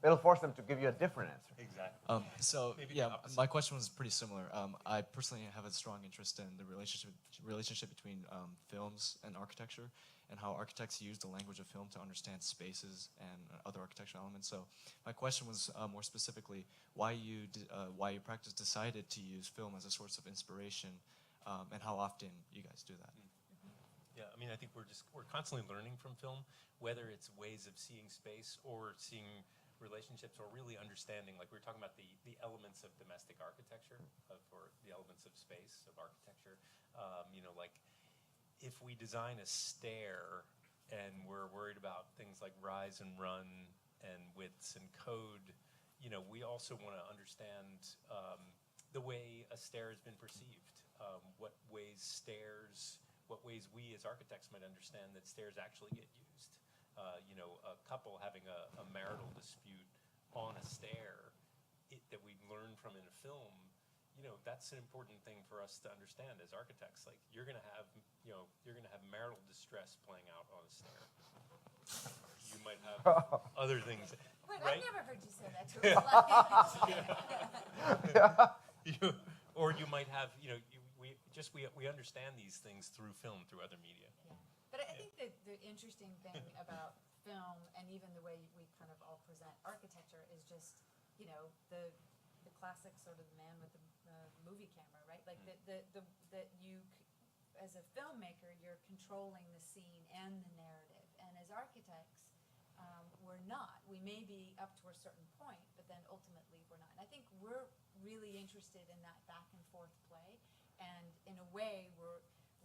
It'll force them to give you a different answer. Exactly. So Maybe the yeah, opposite. my question was pretty similar. I personally have a strong interest in the relationship between films and architecture, and how architects use the language of film to understand spaces and other architectural elements. So my question was more specifically why your practice decided to use film as a source of inspiration, and how often you guys do that. Yeah, I mean, I think we're constantly learning from film, whether it's ways of seeing space or seeing relationships or really understanding, like we were talking about the elements of domestic architecture, or the elements of space, of architecture. You know, like if we design a stair and we're worried about things like rise and run and widths and code, you know, we also want to understand the way a stair has been perceived, what ways we as architects might understand that stairs actually get used. You know, a couple having a marital dispute on a stair that we learn from in a film, you know, that's an important thing for us to understand as architects. Like you're gonna have marital distress playing out on a stair. You might have other things. Wait, right? I've never heard you say that to a Or you might have, you know, we understand these things through film, through other media. Yeah. But I think that the interesting thing about film and even the way we kind of all present architecture is just, you know, the classic sort of man with the movie camera, right? Like that you, as a filmmaker, you're controlling the scene and the narrative. And as architects, we're not. We may be up to a certain point, but then ultimately we're not. And I think we're really interested in that back and forth play. And in a way,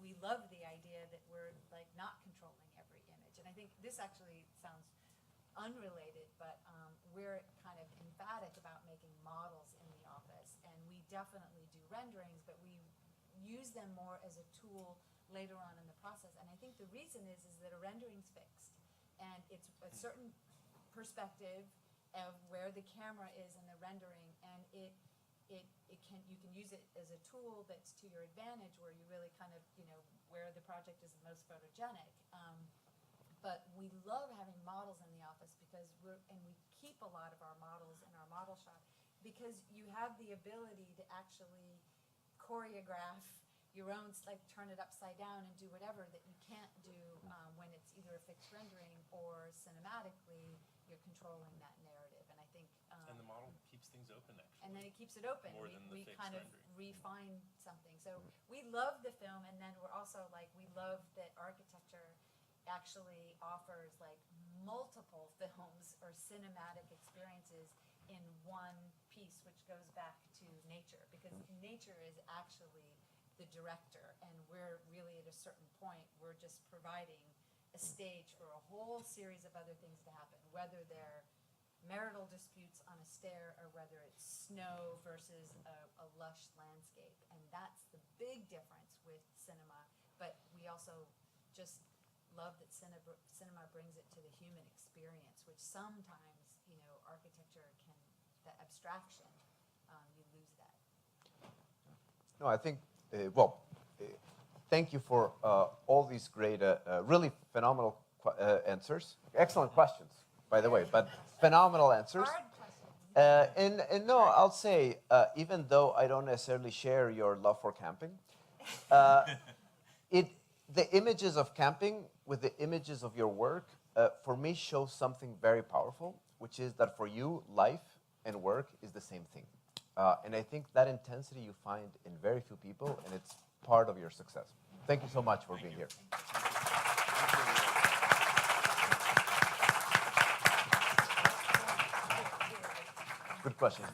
we love the idea that we're like not controlling every image. And I think this actually sounds unrelated, but we're kind of emphatic about making models in the office. And we definitely do renderings, but we use them more as a tool later on in the process. And I think the reason is that a rendering's fixed. And it's a certain perspective of where the camera is in the rendering, and you can use it as a tool that's to your advantage, where you really kind of, you know, where the project is the most photogenic. But we love having models in the office because we keep a lot of our models in our model shop because you have the ability to actually choreograph your own, like turn it upside down and do whatever that you can't do when it's either a fixed rendering or cinematically you're controlling that narrative. And I think And the model keeps things open, actually. and then it keeps it open. More than the we fixed kind of rendering. refine something. So we love the film, and then we're also like, we love that architecture actually offers like multiple films or cinematic experiences in one piece, which goes back to nature, because nature is actually the director, and we're really at a certain point, we're just providing a stage for a whole series of other things to happen, whether they're marital disputes on a stair or whether it's snow versus a lush landscape. And that's the big difference with cinema. But we also just love that cinema brings it to the human experience, which sometimes, you know, architecture can, the abstraction, you lose that. No, I think, thank you for all these great, really phenomenal answers. Excellent questions, by the way, but phenomenal answers. Hard question. And no, I'll say, even though I don't necessarily share your love for camping, the images of camping with the images of your work, for me, shows something very powerful, which is that for you, life and work is the same thing. And I think that intensity you find in very few people, and it's part of your success. Thank you so much for being here. questions.